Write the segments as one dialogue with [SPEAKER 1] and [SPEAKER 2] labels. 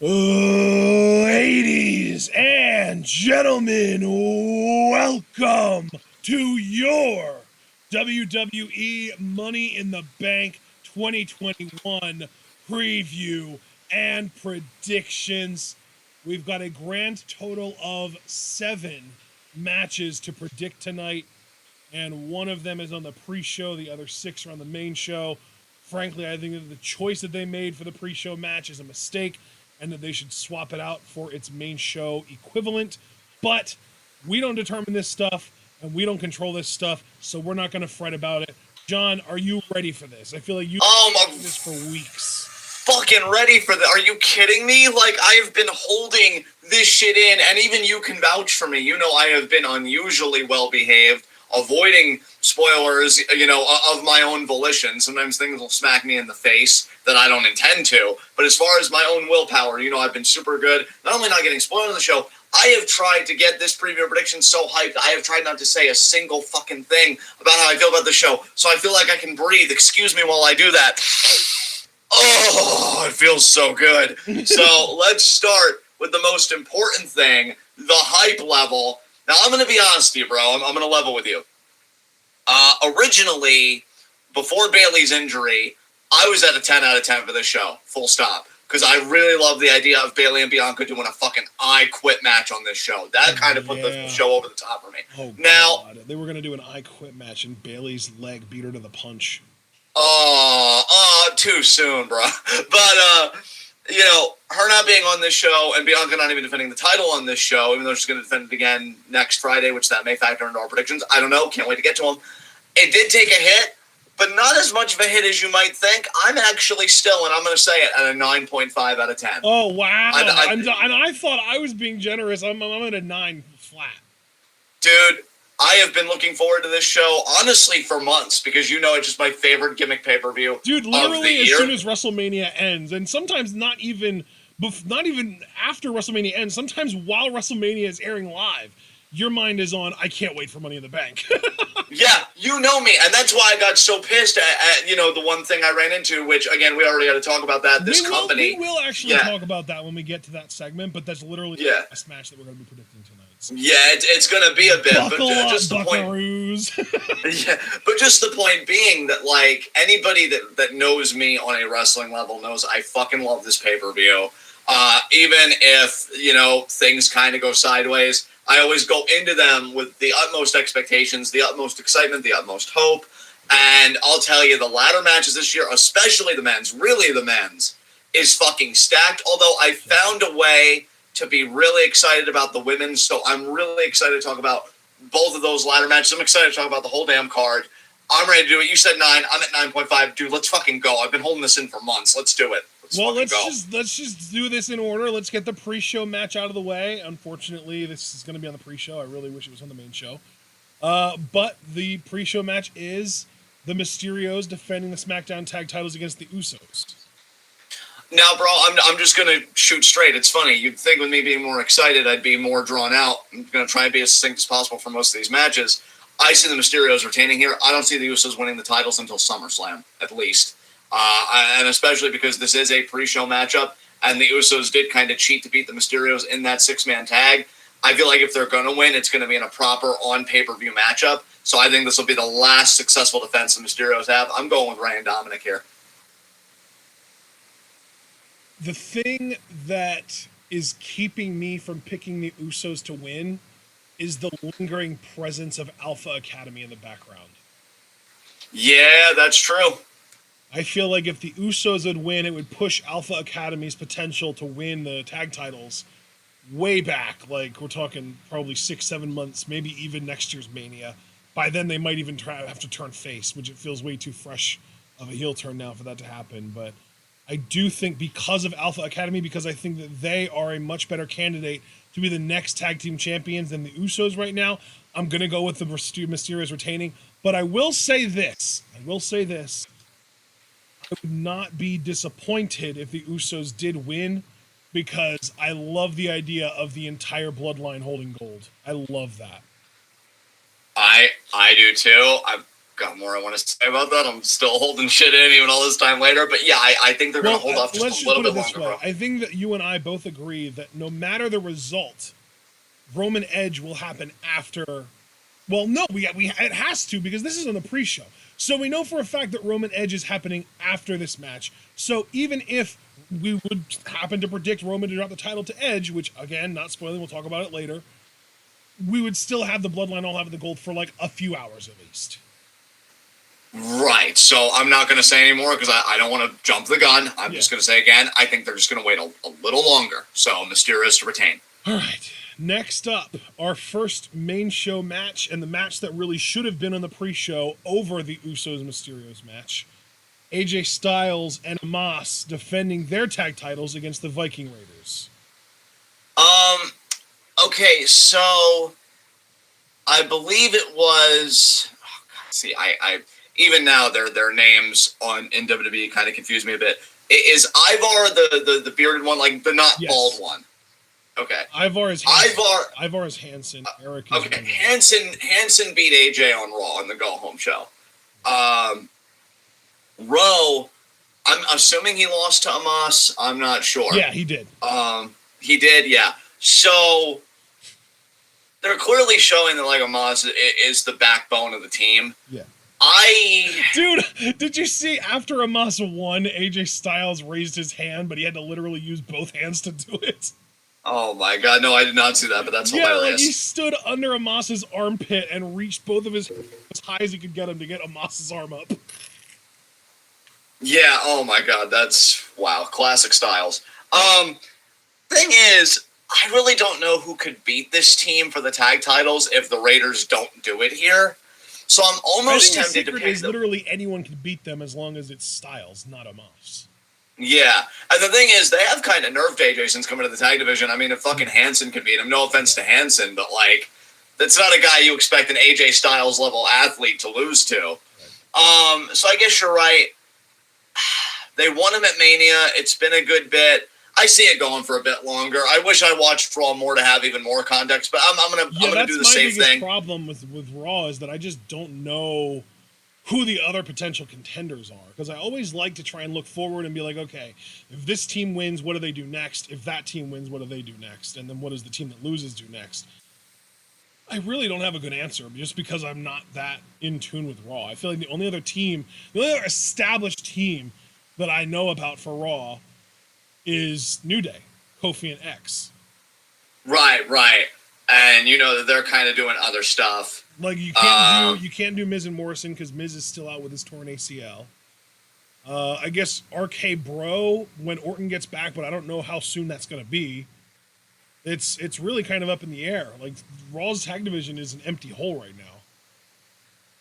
[SPEAKER 1] Ladies and gentlemen, welcome to your WWE Money in the Bank 2021 preview and predictions. We've got a grand total of 7 matches to predict tonight, and one of them is on the pre-show, the other 6 are on the main show. Frankly, I think that the choice that they made for the pre-show match is a mistake, and that they should swap it out for its main show equivalent. But we don't determine this stuff, and we don't control this stuff, so we're not going to fret about it. John, are you ready for this? I feel like you've been doing this for weeks.
[SPEAKER 2] Fucking ready for that. Are you kidding me? Like, I've been holding this shit in, and even you can vouch for me. You know I have been unusually well-behaved, avoiding spoilers, of my own volition. Sometimes things will smack me in the face that I don't intend to. But as far as my own willpower, I've been super good. Not only not getting spoiled on the show, I have tried to get this preview prediction so hyped. I have tried not to say a single fucking thing about how I feel about the show. So I feel like I can breathe. Excuse me while I do that. Oh, it feels so good. So let's start with the most important thing, the hype level. Now, I'm going to be honest with you, bro. I'm going to level with you. Originally, before Bayley's injury, I was at a 10 out of 10 for this show, full stop. Because I really love the idea of Bayley and Bianca doing a fucking I Quit match on this show. That kind of put the show over the top for me.
[SPEAKER 1] Oh,
[SPEAKER 2] now,
[SPEAKER 1] God. They were going to do an I Quit match, and Bayley's leg beat her to the punch.
[SPEAKER 2] Too soon, bro. But, her not being on this show and Bianca not even defending the title on this show, even though she's going to defend it again next Friday, which that may factor into our predictions. I don't know. Can't wait to get to them. It did take a hit, but not as much of a hit as you might think. I'm actually still, and I'm going to say it, at a 9.5 out of 10.
[SPEAKER 1] Oh, wow. And I thought I was being generous. I'm at a 9 flat.
[SPEAKER 2] Dude, I have been looking forward to this show, honestly, for months, because it's just my favorite gimmick pay-per-view.
[SPEAKER 1] Dude, literally as soon as WrestleMania ends, and sometimes not even after WrestleMania ends, sometimes while WrestleMania is airing live, your mind is on, I can't wait for Money in the Bank.
[SPEAKER 2] Yeah, you know me, and that's why I got so pissed at the one thing I ran into, which, again, we already got to talk about that, company.
[SPEAKER 1] We will actually talk about that when we get to that segment, but that's literally the last match that we're going to be predicting tonight. So.
[SPEAKER 2] Yeah, it's going to be a bit, but just the
[SPEAKER 1] Buckaroos.
[SPEAKER 2] point. Yeah, but just the point being that, like, anybody that knows me on a wrestling level knows I fucking love this pay-per-view. Even if, things kind of go sideways, I always go into them with the utmost expectations, the utmost excitement, the utmost hope. And I'll tell you, the ladder matches this year, especially the men's, really the men's, is fucking stacked. Although I found a way to be really excited about the women's, so I'm really excited to talk about both of those ladder matches. I'm excited to talk about the whole damn card. I'm ready to do it. You said 9. I'm at 9.5. Dude, let's fucking go. I've been holding this in for months. Let's do it.
[SPEAKER 1] Let's just do this in order. Let's get the pre-show match out of the way. Unfortunately, this is going to be on the pre-show. I really wish it was on the main show. But the pre-show match is the Mysterios defending the Smackdown tag titles against the Usos.
[SPEAKER 2] Now, bro, I'm just going to shoot straight. It's funny. You'd think with me being more excited, I'd be more drawn out. I'm going to try and be as succinct as possible for most of these matches. I see the Mysterios retaining here. I don't see the Usos winning the titles until SummerSlam, at least. And especially because this is a pre-show matchup, and the Usos did kind of cheat to beat the Mysterios in that 6-man tag. I feel like if they're going to win, it's going to be in a proper on-pay-per-view matchup. So I think this will be the last successful defense the Mysterios have. I'm going with Rhea and Dominik here.
[SPEAKER 1] The thing that is keeping me from picking the Usos to win is the lingering presence of Alpha Academy in the background.
[SPEAKER 2] Yeah, that's true.
[SPEAKER 1] I feel like if the Usos would win, it would push Alpha Academy's potential to win the tag titles way back. Like, we're talking probably 6-7 months, maybe even next year's Mania. By then, they might even have to turn face, which it feels way too fresh of a heel turn now for that to happen. But I do think because of Alpha Academy, because I think that they are a much better candidate to be the next tag team champions than the Usos right now, I'm going to go with the Mysterios retaining. But I will say this. I would not be disappointed if the Usos did win, because I love the idea of the entire bloodline holding gold. I love that.
[SPEAKER 2] I do too. got more I want to say about that. I'm still holding shit in even all this time later. But yeah, I think they're going to hold off just a little bit longer. Bro.
[SPEAKER 1] I think that you and I both agree that no matter the result, Roman Edge will happen after. Well, no, it has to, because this is on the pre-show. So we know for a fact that Roman Edge is happening after this match. So even if we would happen to predict Roman to drop the title to Edge, which, again, not spoiling, we'll talk about it later, we would still have the Bloodline all have the gold for like a few hours at least.
[SPEAKER 2] Right. So I'm not going to say anymore because I don't want to jump the gun. I'm just going to say again, I think they're just going to wait a little longer. So Mysterio is to retain.
[SPEAKER 1] All right. Next up, our first main show match, and the match that really should have been on the pre-show over the Usos Mysterios match. AJ Styles and Omos defending their tag titles against the Viking Raiders.
[SPEAKER 2] Okay, so I believe it was. Oh God, see, I even now their names in WWE kind of confuse me a bit. Is Ivar the bearded one, like the not bald one? Okay.
[SPEAKER 1] Ivar is Hansen. Eric is
[SPEAKER 2] okay. Hansen beat AJ on Raw on the Go Home show. Rowe, I'm assuming he lost to Omos. I'm not sure.
[SPEAKER 1] Yeah, he did.
[SPEAKER 2] He did. Yeah. So they're clearly showing that like Omos is the backbone of the team.
[SPEAKER 1] Yeah.
[SPEAKER 2] Dude,
[SPEAKER 1] did you see after Omos won, AJ Styles raised his hand, but he had to literally use both hands to do it?
[SPEAKER 2] Oh my God, no, I did not see that, but that's hilarious.
[SPEAKER 1] Like he stood under Omos's armpit and reached both of his as high as he could get him to get Omos's arm up.
[SPEAKER 2] Yeah, oh my God, that's, wow, classic Styles. Thing is, I really don't know who could beat this team for the tag titles if the Raiders don't do it here. So I'm almost tempted to pick them.
[SPEAKER 1] Literally anyone can beat them as long as it's Styles, not Omos.
[SPEAKER 2] Yeah, and the thing is, they have kind of nerfed AJ since coming to the tag division. I mean, if fucking Hansen could beat him, no offense to Hansen, but like, that's not a guy you expect an AJ Styles level athlete to lose to. Right. So I guess you're right. They won him at Mania. It's been a good bit. I see it going for a bit longer. I wish I watched Raw more to have even more context, but I'm gonna do the same thing.
[SPEAKER 1] That's my biggest problem with Raw is that I just don't know who the other potential contenders are, because I always like to try and look forward and be like, okay, if this team wins, what do they do next? If that team wins, what do they do next? And then what does the team that loses do next? I really don't have a good answer just because I'm not that in tune with Raw. I feel like the only other established team that I know about for Raw is New Day, Kofi and X.
[SPEAKER 2] Right. And you know that they're kind of doing other stuff.
[SPEAKER 1] Like you can't do Miz and Morrison because Miz is still out with his torn ACL. I guess RK Bro when Orton gets back, but I don't know how soon that's going to be. It's really kind of up in the air. Like Raw's tag division is an empty hole right now.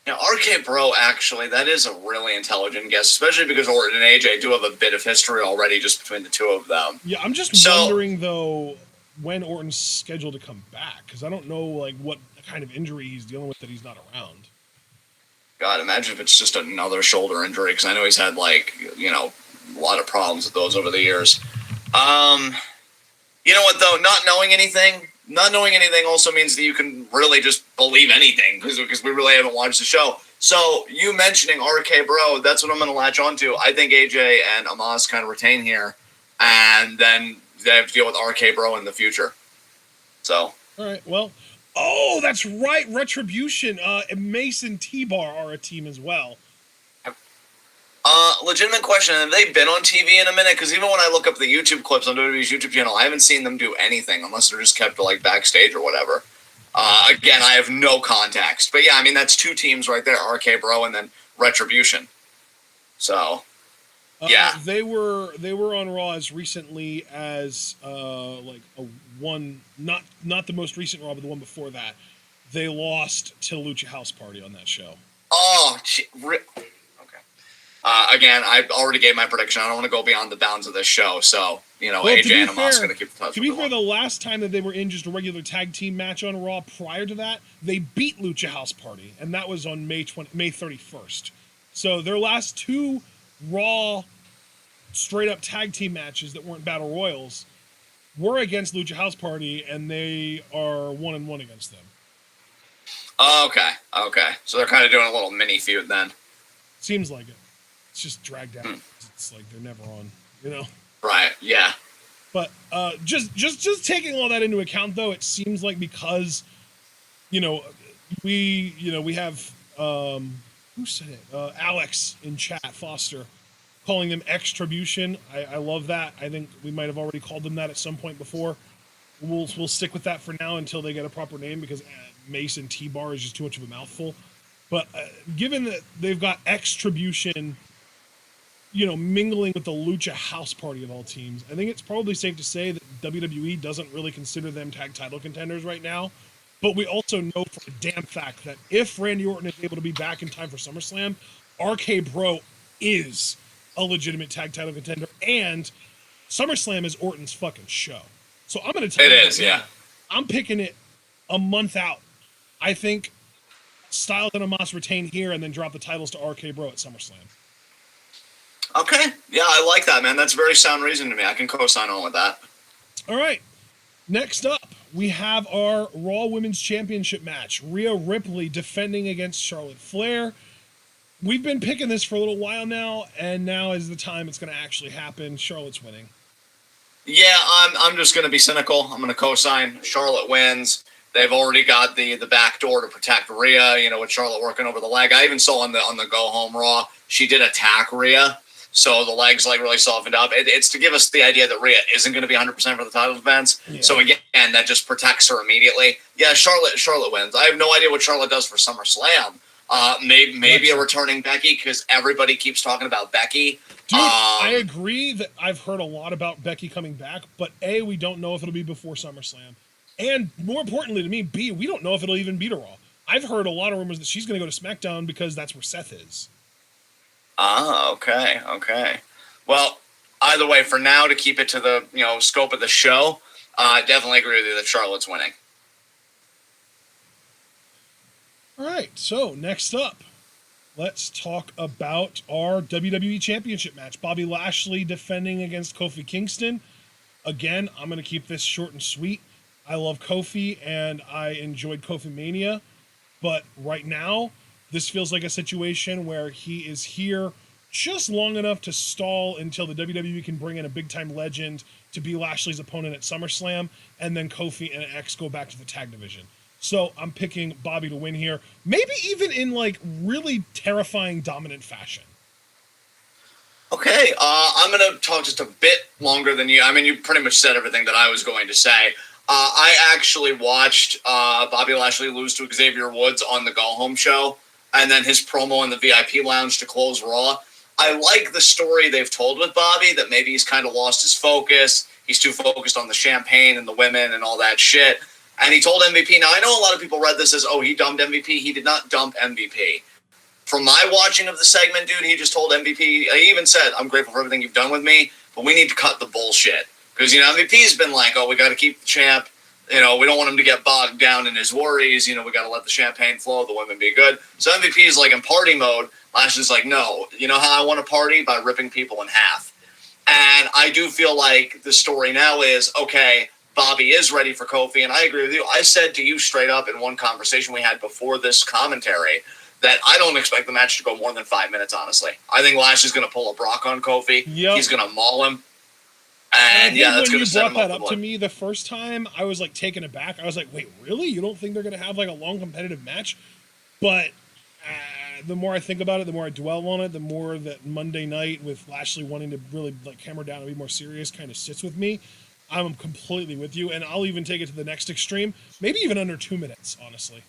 [SPEAKER 2] Yeah, RK Bro actually, that is a really intelligent guess, especially because Orton and AJ do have a bit of history already just between the two of them.
[SPEAKER 1] Yeah, I'm just wondering though when Orton's scheduled to come back, because I don't know like what kind of injury he's dealing with that he's not around.
[SPEAKER 2] God, imagine if it's just another shoulder injury, because I know he's had like, you know, a lot of problems with those over the years. You know what though, not knowing anything also means that you can really just believe anything, because we really haven't watched the show. So you mentioning RK Bro, that's what I'm going to latch on to. I think AJ and Omos kind of retain here, and then they have to deal with RK Bro in the future. So.
[SPEAKER 1] All right, well. Oh, that's right. Retribution. Mason T-Bar are a team as well.
[SPEAKER 2] Legitimate question. Have they been on TV in a minute? Because even when I look up the YouTube clips on WWE's YouTube channel, I haven't seen them do anything unless they're just kept like backstage or whatever. Again, I have no context. But yeah, I mean, that's two teams right there, RK Bro and then Retribution. So, yeah.
[SPEAKER 1] They were on Raw as recently as like a one, not the most recent Raw, but the one before that. They lost to Lucha House Party on that show.
[SPEAKER 2] Oh, okay. Again, I already gave my prediction. I don't want to go beyond the bounds of this show. So, you know, AJ and Omos going to keep the touch.
[SPEAKER 1] To be fair, the last time that they were in just a regular tag team match on Raw prior to that, they beat Lucha House Party, and that was on May 31st. So their last two Raw straight-up tag team matches that weren't Battle Royals were against Lucha House Party, and they are 1-1 against them.
[SPEAKER 2] Oh, okay. So they're kind of doing a little mini feud then.
[SPEAKER 1] Seems like it. It's just dragged out. It's like they're never on, you know?
[SPEAKER 2] Right, yeah.
[SPEAKER 1] But just taking all that into account, though, it seems like because, we have, who said it? Alex in chat, Foster, calling them Extribution. I love that. I think we might have already called them that at some point before. We'll stick with that for now until they get a proper name, because Mason T-Bar is just too much of a mouthful. But given that they've got Extribution, mingling with the Lucha House Party of all teams, I think it's probably safe to say that WWE doesn't really consider them tag title contenders right now. But we also know for a damn fact that if Randy Orton is able to be back in time for SummerSlam, RK Bro is a legitimate tag title contender, and SummerSlam is Orton's fucking show. So I'm going to tell you. It is, yeah. I'm picking it a month out. I think Styles and Omos retain here and then drop the titles to RK Bro at SummerSlam.
[SPEAKER 2] Okay. Yeah, I like that, man. That's very sound reason to me. I can co-sign on with that.
[SPEAKER 1] All right. Next up, we have our Raw Women's Championship match. Rhea Ripley defending against Charlotte Flair. We've been picking this for a little while now, and now is the time it's going to actually happen. Charlotte's winning.
[SPEAKER 2] Yeah, I'm just going to be cynical. I'm going to co-sign. Charlotte wins. They've already got the back door to protect Rhea, with Charlotte working over the leg. I even saw on the Go Home Raw, she did attack Rhea. So the legs really softened up. It's to give us the idea that Rhea isn't going to be 100% for the title defense. Yeah. So again, that just protects her immediately. Yeah, Charlotte wins. I have no idea what Charlotte does for SummerSlam. Maybe a returning Becky, because everybody keeps talking about Becky.
[SPEAKER 1] Dude, I agree that I've heard a lot about Becky coming back, but A, we don't know if it'll be before SummerSlam. And more importantly to me, B, we don't know if it'll even be to Raw. I've heard a lot of rumors that she's going to go to SmackDown because that's where Seth is.
[SPEAKER 2] Ah, okay. Well, either way, for now, to keep it to the scope of the show, I definitely agree with you that Charlotte's winning.
[SPEAKER 1] All right, so next up, let's talk about our WWE Championship match. Bobby Lashley defending against Kofi Kingston. Again, I'm going to keep this short and sweet. I love Kofi, and I enjoyed Kofi Mania, but right now, this feels like a situation where he is here just long enough to stall until the WWE can bring in a big-time legend to be Lashley's opponent at SummerSlam, and then Kofi and X go back to the tag division. So I'm picking Bobby to win here, maybe even in really terrifying dominant fashion.
[SPEAKER 2] Okay, I'm going to talk just a bit longer than you. I mean, you pretty much said everything that I was going to say. I actually watched Bobby Lashley lose to Xavier Woods on the Go Home show, and then his promo in the VIP lounge to close Raw. I like the story they've told with Bobby, that maybe he's kind of lost his focus. He's too focused on the champagne and the women and all that shit. And he told MVP. Now, I know a lot of people read this as, he dumped MVP. He did not dump MVP. From my watching of the segment, dude, he just told MVP, he even said, I'm grateful for everything you've done with me, but we need to cut the bullshit. Because, MVP's been like, we got to keep the champ. We don't want him to get bogged down in his worries. We got to let the champagne flow, the women be good. So MVP is in party mode. Lashley's like, no, you know how I want to party? By ripping people in half. And I do feel like the story now is, okay, Bobby is ready for Kofi, and I agree with you. I said to you straight up in one conversation we had before this commentary that I don't expect the match to go more than 5 minutes, honestly. I think Lashley's going to pull a Brock on Kofi. Yep. He's going to maul him. And that's going to set him up. When you brought that up to me the first time, I was taken aback. I was like, wait, really? You don't think they're going to have a long competitive match? But the more I think about it, the more I dwell on it, the more that Monday night with Lashley wanting to really hammer down and be more serious kind of sits with me. I'm completely with you, and I'll even take it to the next extreme, maybe even under 2 minutes, honestly.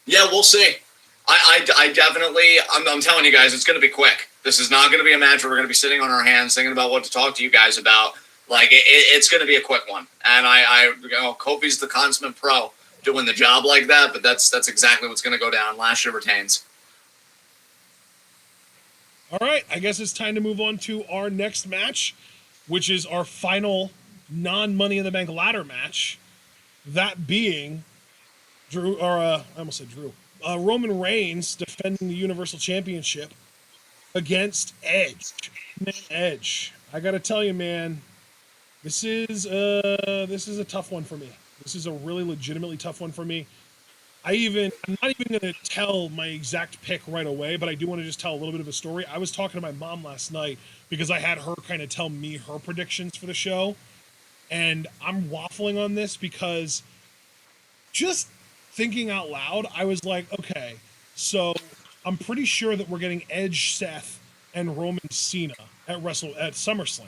[SPEAKER 2] Yeah, we'll see. I definitely, I'm telling you guys, it's going to be quick. This is not going to be a match where we're going to be sitting on our hands thinking about what to talk to you guys about. It's going to be a quick one. And Kofi's the consummate pro doing the job like that, but that's exactly what's going to go down. Lashley retains. All right, I guess it's time to move on to our next match, which is our final non-Money in the Bank ladder match. That being Roman Reigns defending the Universal Championship against Edge. Edge. I gotta tell you, man, this is a tough one for me. This is a really legitimately tough one for me.
[SPEAKER 1] I'm not even going to tell my exact pick right away, but I do want to just tell a little bit of a story. I was talking to my mom last night because I had her kind of tell me her predictions for the show. And I'm waffling on this because just thinking out loud, I was like, okay, so I'm pretty sure that we're getting Edge, Seth, and Roman Cena at SummerSlam.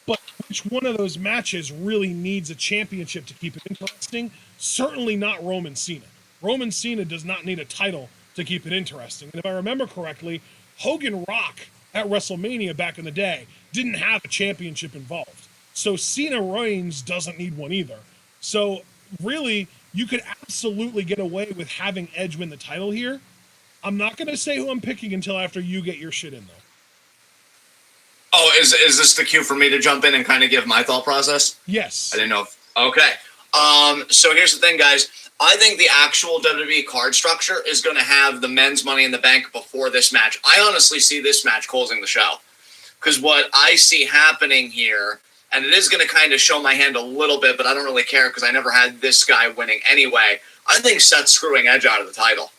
[SPEAKER 1] But which one of those matches really needs a championship to keep it interesting? Certainly not Roman Cena. Roman Cena does not need a title to keep it interesting. And if I remember correctly, Hogan Rock at WrestleMania back in the day didn't have a championship involved. So Cena Reigns doesn't need one either. So really, you could absolutely get away with having Edge win the title here. I'm not going to say who I'm picking until after you get your shit in, though.
[SPEAKER 2] Oh, is this the cue for me to jump in and kind of give my thought process?
[SPEAKER 1] Yes.
[SPEAKER 2] I didn't know. Okay. So here's the thing, guys. I think the actual WWE card structure is going to have the men's Money in the Bank before this match. I honestly see this match closing the show. Because what I see happening here, and it is going to kind of show my hand a little bit, but I don't really care because I never had this guy winning anyway. I think Seth's screwing Edge out of the title.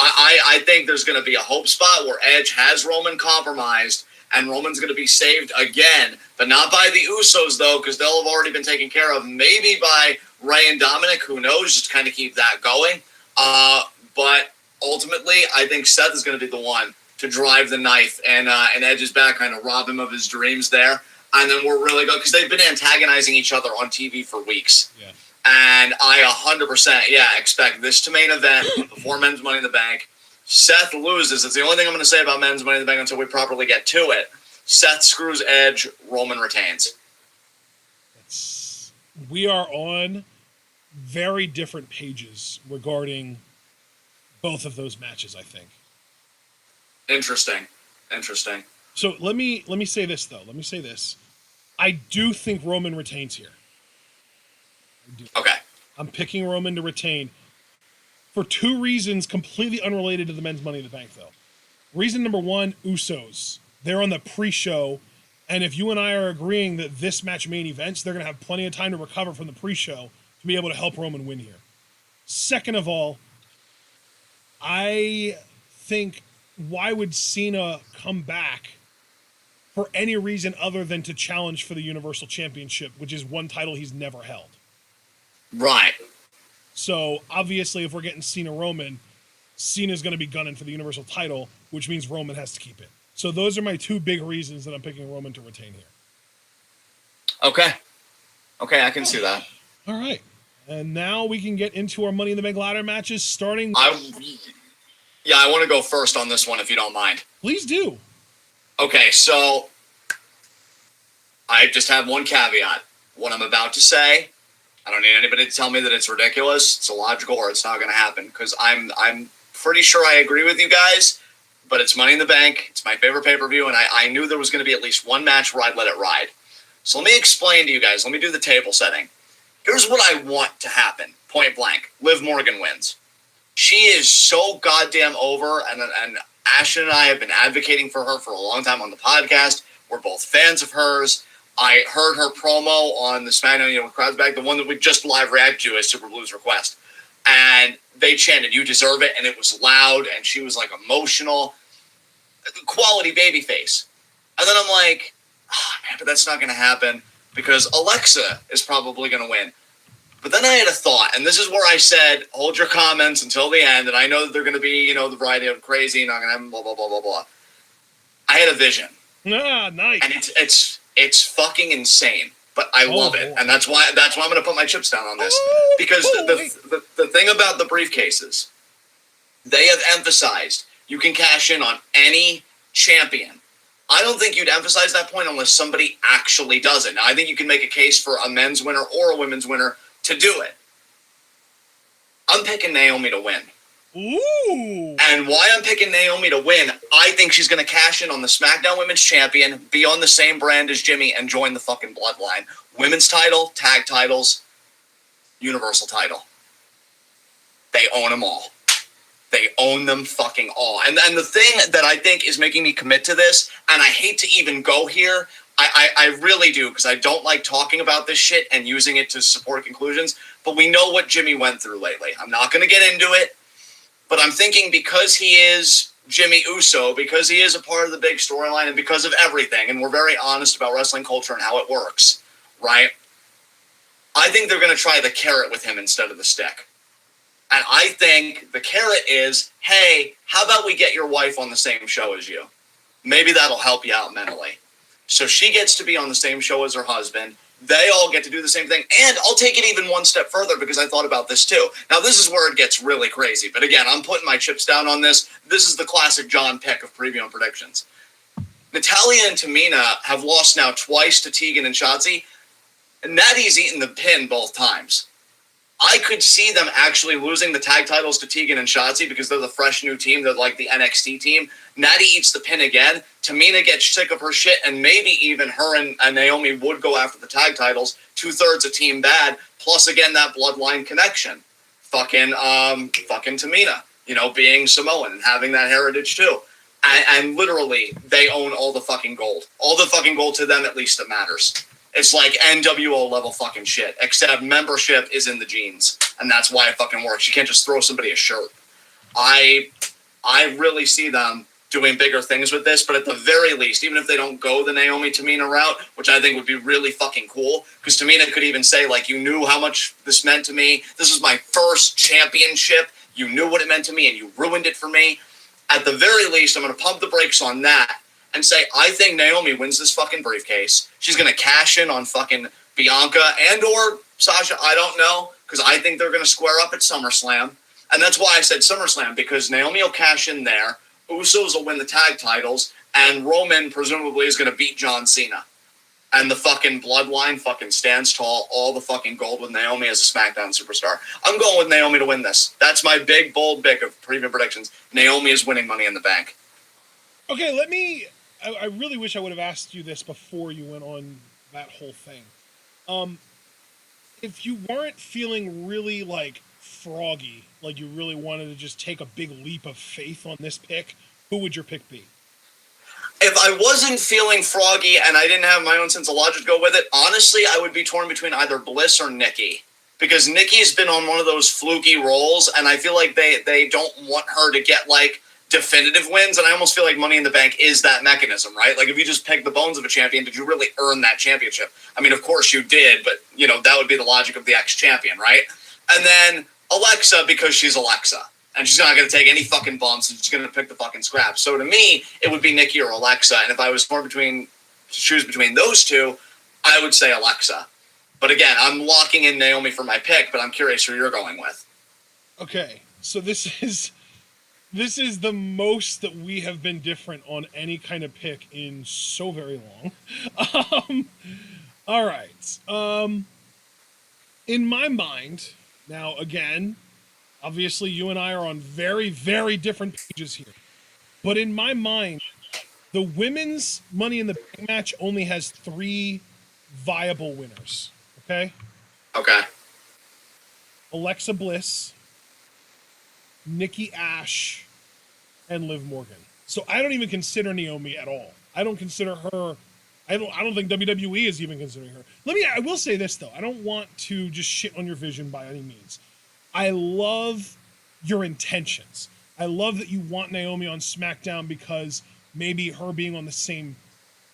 [SPEAKER 2] I think there's going to be a hope spot where Edge has Roman compromised, and Roman's going to be saved again, but not by the Usos, though, because they'll have already been taken care of. Maybe by Rhea and Dominik, who knows, just kind of keep that going. But ultimately, I think Seth is going to be the one to drive the knife and Edge's back, kind of rob him of his dreams there. And then we're really good, because they've been antagonizing each other on TV for weeks.
[SPEAKER 1] Yeah.
[SPEAKER 2] And I 100%, expect this to main event before men's Money in the Bank. Seth loses. It's the only thing I'm going to say about men's Money in the Bank until we properly get to it. Seth screws Edge. Roman retains.
[SPEAKER 1] We are on very different pages regarding both of those matches, I think.
[SPEAKER 2] Interesting.
[SPEAKER 1] So let me say this, though. I do think Roman retains here.
[SPEAKER 2] Okay.
[SPEAKER 1] I'm picking Roman to retain for two reasons completely unrelated to the men's Money in the Bank, though. Reason number one, Usos. They're on the pre-show, and if you and I are agreeing that this match main events, they're going to have plenty of time to recover from the pre-show to be able to help Roman win here. Second of all, I think, why would Cena come back for any reason other than to challenge for the Universal Championship, which is one title he's never held?
[SPEAKER 2] Right.
[SPEAKER 1] So, obviously, if we're getting Cena-Roman, Cena's going to be gunning for the Universal title, which means Roman has to keep it. So those are my two big reasons that I'm picking Roman to retain here.
[SPEAKER 2] Okay, I can see that.
[SPEAKER 1] All right. And now we can get into our Money in the Bank ladder matches, starting...
[SPEAKER 2] I want to go first on this one, if you don't mind.
[SPEAKER 1] Please do.
[SPEAKER 2] Okay, so I just have one caveat. What I'm about to say, I don't need anybody to tell me that it's ridiculous, it's illogical, or it's not going to happen, because I'm pretty sure I agree with you guys, but it's Money in the Bank. It's my favorite pay-per-view, and I knew there was going to be at least one match where I'd let it ride. So let me explain to you guys. Let me do the table setting. Here's what I want to happen, point blank. Liv Morgan wins. She is so goddamn over, and Ashton and I have been advocating for her for a long time on the podcast. We're both fans of hers. I heard her promo on the Smackdown, with crowds back, the one that we just live reacted to as Super Blues request. And they chanted, "You deserve it," and it was loud, and she was, like, emotional. Quality babyface. And then I'm like, oh, man, but that's not going to happen because Alexa is probably going to win. But then I had a thought, and this is where I said, hold your comments until the end, and I know that they're going to be, the variety of crazy, not going to have blah, blah, blah, blah, blah. I had a vision.
[SPEAKER 1] Ah, nice.
[SPEAKER 2] And it's fucking insane, but I love it. And that's why I'm going to put my chips down on this. Because the thing about the briefcases, they have emphasized you can cash in on any champion. I don't think you'd emphasize that point unless somebody actually does it. Now, I think you can make a case for a men's winner or a women's winner to do it. I'm picking Naomi to win.
[SPEAKER 1] Ooh.
[SPEAKER 2] And why I'm picking Naomi to win, I think she's going to cash in on the SmackDown Women's Champion, be on the same brand as Jimmy, and join the fucking bloodline. Women's title, tag titles, Universal title. They own them all. They own them fucking all. And the thing that I think is making me commit to this, and I hate to even go here, I really do, because I don't like talking about this shit and using it to support conclusions, but we know what Jimmy went through lately. I'm not going to get into it, but I'm thinking because he is Jimmy Uso, because he is a part of the big storyline, and because of everything, and we're very honest about wrestling culture and how it works, right? I think they're going to try the carrot with him instead of the stick. And I think the carrot is, hey, how about we get your wife on the same show as you? Maybe that'll help you out mentally. So she gets to be on the same show as her husband. They all get to do the same thing. And I'll take it even one step further, because I thought about this too. Now, this is where it gets really crazy. But again, I'm putting my chips down on this. This is the classic John pick of preview and predictions. Natalya and Tamina have lost now twice to Tegan and Shotzi. And Natty's eaten the pin both times. I could see them actually losing the tag titles to Tegan and Shotzi because they're the fresh new team. They're like the NXT team. Natty eats the pin again. Tamina gets sick of her shit, and maybe even her and Naomi would go after the tag titles. 2/3 of Team Bad, plus again that bloodline connection. Fucking Tamina, being Samoan and having that heritage too. And literally, they own all the fucking gold. All the fucking gold to them, at least, that matters. It's like NWO level fucking shit, except membership is in the genes, and that's why it fucking works. You can't just throw somebody a shirt. I really see them doing bigger things with this, but at the very least, even if they don't go the Naomi Tamina route, which I think would be really fucking cool, because Tamina could even say, like, you knew how much this meant to me. This was my first championship. You knew what it meant to me, and you ruined it for me. At the very least, I'm going to pump the brakes on that and say, I think Naomi wins this fucking briefcase. She's going to cash in on fucking Bianca and or Sasha. I don't know, because I think they're going to square up at SummerSlam. And that's why I said SummerSlam, because Naomi will cash in there, Usos will win the tag titles, and Roman presumably is going to beat John Cena. And the fucking bloodline fucking stands tall, all the fucking gold with Naomi as a SmackDown superstar. I'm going with Naomi to win this. That's my big, bold pick of preview predictions. Naomi is winning Money in the Bank.
[SPEAKER 1] Okay, I really wish I would have asked you this before you went on that whole thing. If you weren't feeling really, like, froggy, like you really wanted to just take a big leap of faith on this pick, who would your pick be?
[SPEAKER 2] If I wasn't feeling froggy and I didn't have my own sense of logic to go with it, honestly, I would be torn between either Bliss or Nikki. Because Nikki's been on one of those fluky rolls, and I feel like they don't want her to get, like, definitive wins, and I almost feel like Money in the Bank is that mechanism, right? Like, if you just pick the bones of a champion, did you really earn that championship? I mean, of course you did, but, that would be the logic of the ex-champion, right? And then Alexa, because she's Alexa, and she's not going to take any fucking bumps, and she's going to pick the fucking scraps. So to me, it would be Nikki or Alexa, and if I was torn to choose between those two, I would say Alexa. But again, I'm locking in Naomi for my pick, but I'm curious who you're going with.
[SPEAKER 1] Okay, so this is the most that we have been different on any kind of pick in so very long. All right. In my mind, now again, obviously you and I are on very, very different pages here. But in my mind, the women's Money in the Bank match only has 3 viable winners. Okay?
[SPEAKER 2] Okay.
[SPEAKER 1] Alexa Bliss, Nikki A.S.H, and Liv Morgan. So I don't even consider Naomi at all. I don't consider her. I don't think WWE is even considering her. I will say this though. I don't want to just shit on your vision by any means. I love your intentions. I love that you want Naomi on SmackDown because maybe her being on the same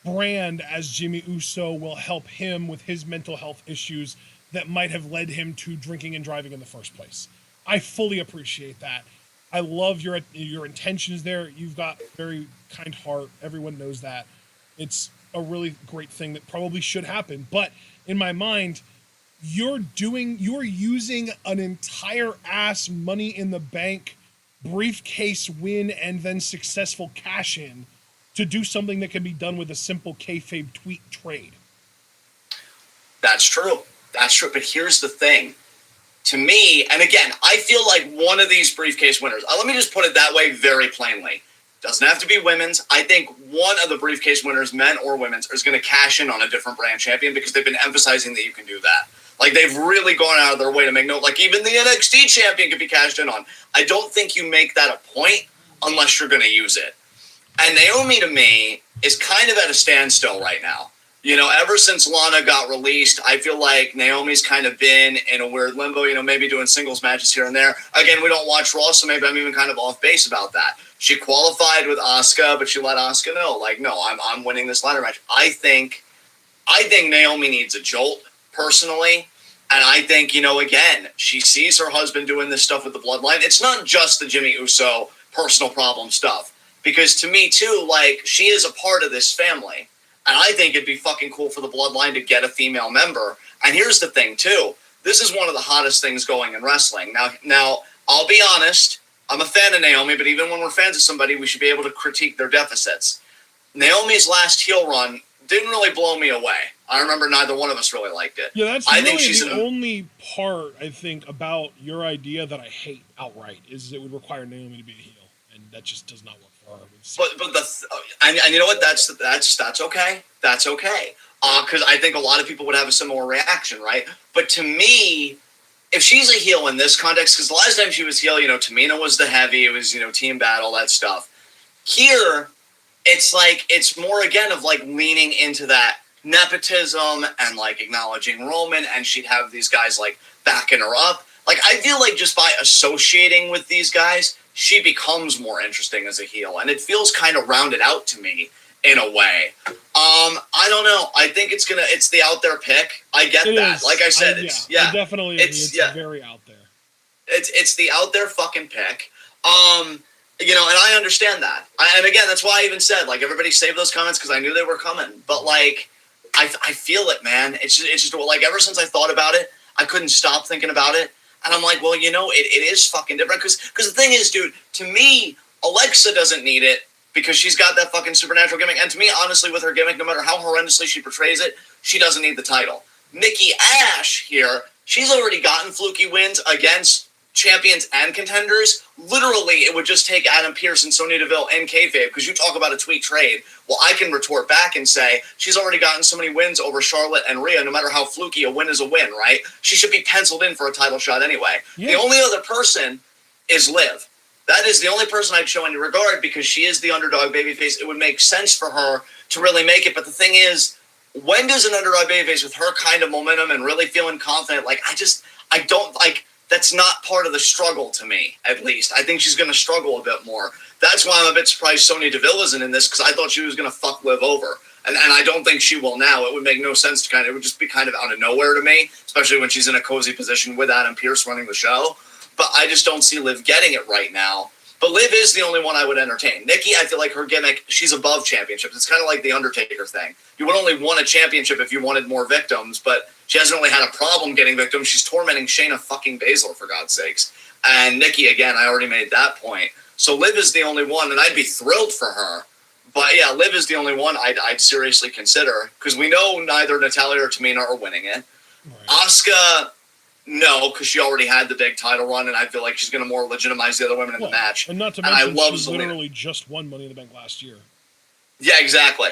[SPEAKER 1] brand as Jimmy Uso will help him with his mental health issues that might have led him to drinking and driving in the first place. I fully appreciate that. I love your intentions there. You've got a very kind heart. Everyone knows that. It's a really great thing that probably should happen. But in my mind, you're using an entire ass Money in the Bank briefcase win and then successful cash in to do something that can be done with a simple kayfabe tweet trade.
[SPEAKER 2] That's true. But here's the thing. To me, and again, I feel like one of these briefcase winners, let me just put it that way very plainly. Doesn't have to be women's. I think one of the briefcase winners, men or women's, is going to cash in on a different brand champion because they've been emphasizing that you can do that. Like, they've really gone out of their way to make note. Like, even the NXT champion could be cashed in on. I don't think you make that a point unless you're going to use it. And Naomi, to me, is kind of at a standstill right now. Ever since Lana got released, I feel like Naomi's kind of been in a weird limbo, maybe doing singles matches here and there. Again, we don't watch Raw, so maybe I'm even kind of off base about that. She qualified with Asuka, but she let Asuka know, no, I'm winning this ladder match. I think Naomi needs a jolt, personally. And I think, again, she sees her husband doing this stuff with the bloodline. It's not just the Jimmy Uso personal problem stuff. Because to me, too, she is a part of this family. And I think it'd be fucking cool for the bloodline to get a female member. And here's the thing, too. This is one of the hottest things going in wrestling. Now, I'll be honest. I'm a fan of Naomi, but even when we're fans of somebody, we should be able to critique their deficits. Naomi's last heel run didn't really blow me away. I remember neither one of us really liked it.
[SPEAKER 1] Yeah, that's the only part, I think, about your idea that I hate outright, is it would require Naomi to be a heel. And that just does not work for her.
[SPEAKER 2] And you know what? That's okay. That's okay. Because I think a lot of people would have a similar reaction, right? But to me, if she's a heel in this context, because the last time she was heel, Tamina was the heavy, it was, team battle, that stuff. Here, it's more, again, of, leaning into that nepotism and, acknowledging Roman, and she'd have these guys, backing her up. I feel like just by associating with these guys, she becomes more interesting as a heel, and it feels kind of rounded out to me in a way. I don't know. I think it's the out there pick. I get that. Like I said, it's
[SPEAKER 1] very out there.
[SPEAKER 2] It's the out there fucking pick. And I understand that. And again, that's why I even said, everybody saved those comments because I knew they were coming. But I feel it, man. It's just ever since I thought about it, I couldn't stop thinking about it. And I'm like, well, it is fucking different. Because the thing is, dude, to me, Alexa doesn't need it because she's got that fucking supernatural gimmick. And to me, honestly, with her gimmick, no matter how horrendously she portrays it, she doesn't need the title. Nikki A.S.H. here, she's already gotten fluky wins against champions and contenders. Literally, it would just take Adam Pearce and Sonya Deville and kayfabe, because you talk about a tweet trade. Well, I can retort back and say she's already gotten so many wins over Charlotte and Rhea. No matter how fluky, a win is a win, right? She should be penciled in for a title shot anyway. Yeah. The only other person is Liv. That is the only person I'd show any regard, because she is the underdog babyface. It would make sense for her to really make it. But the thing is, when does an underdog babyface with her kind of momentum and really feeling confident, I don't that's not part of the struggle to me, at least. I think she's going to struggle a bit more. That's why I'm a bit surprised Sonya Deville isn't in this, because I thought she was going to fuck Liv over. And I don't think she will now. It would make no sense it would just be kind of out of nowhere to me, especially when she's in a cozy position with Adam Pearce running the show. But I just don't see Liv getting it right now. But Liv is the only one I would entertain. Nikki, I feel like her gimmick, she's above championships. It's kind of like the Undertaker thing. You would only want a championship if you wanted more victims, but she hasn't really had a problem getting victims. She's tormenting Shayna fucking Baszler, for God's sakes. And Nikki, again, I already made that point. So Liv is the only one, and I'd be thrilled for her. But yeah, Liv is the only one I'd seriously consider, because we know neither Natalya or Tamina are winning it. Right. Asuka, no, because she already had the big title run, and I feel like she's going to more legitimize the other women in the match.
[SPEAKER 1] And not to mention, she literally just won Money in the Bank last year.
[SPEAKER 2] Yeah, exactly.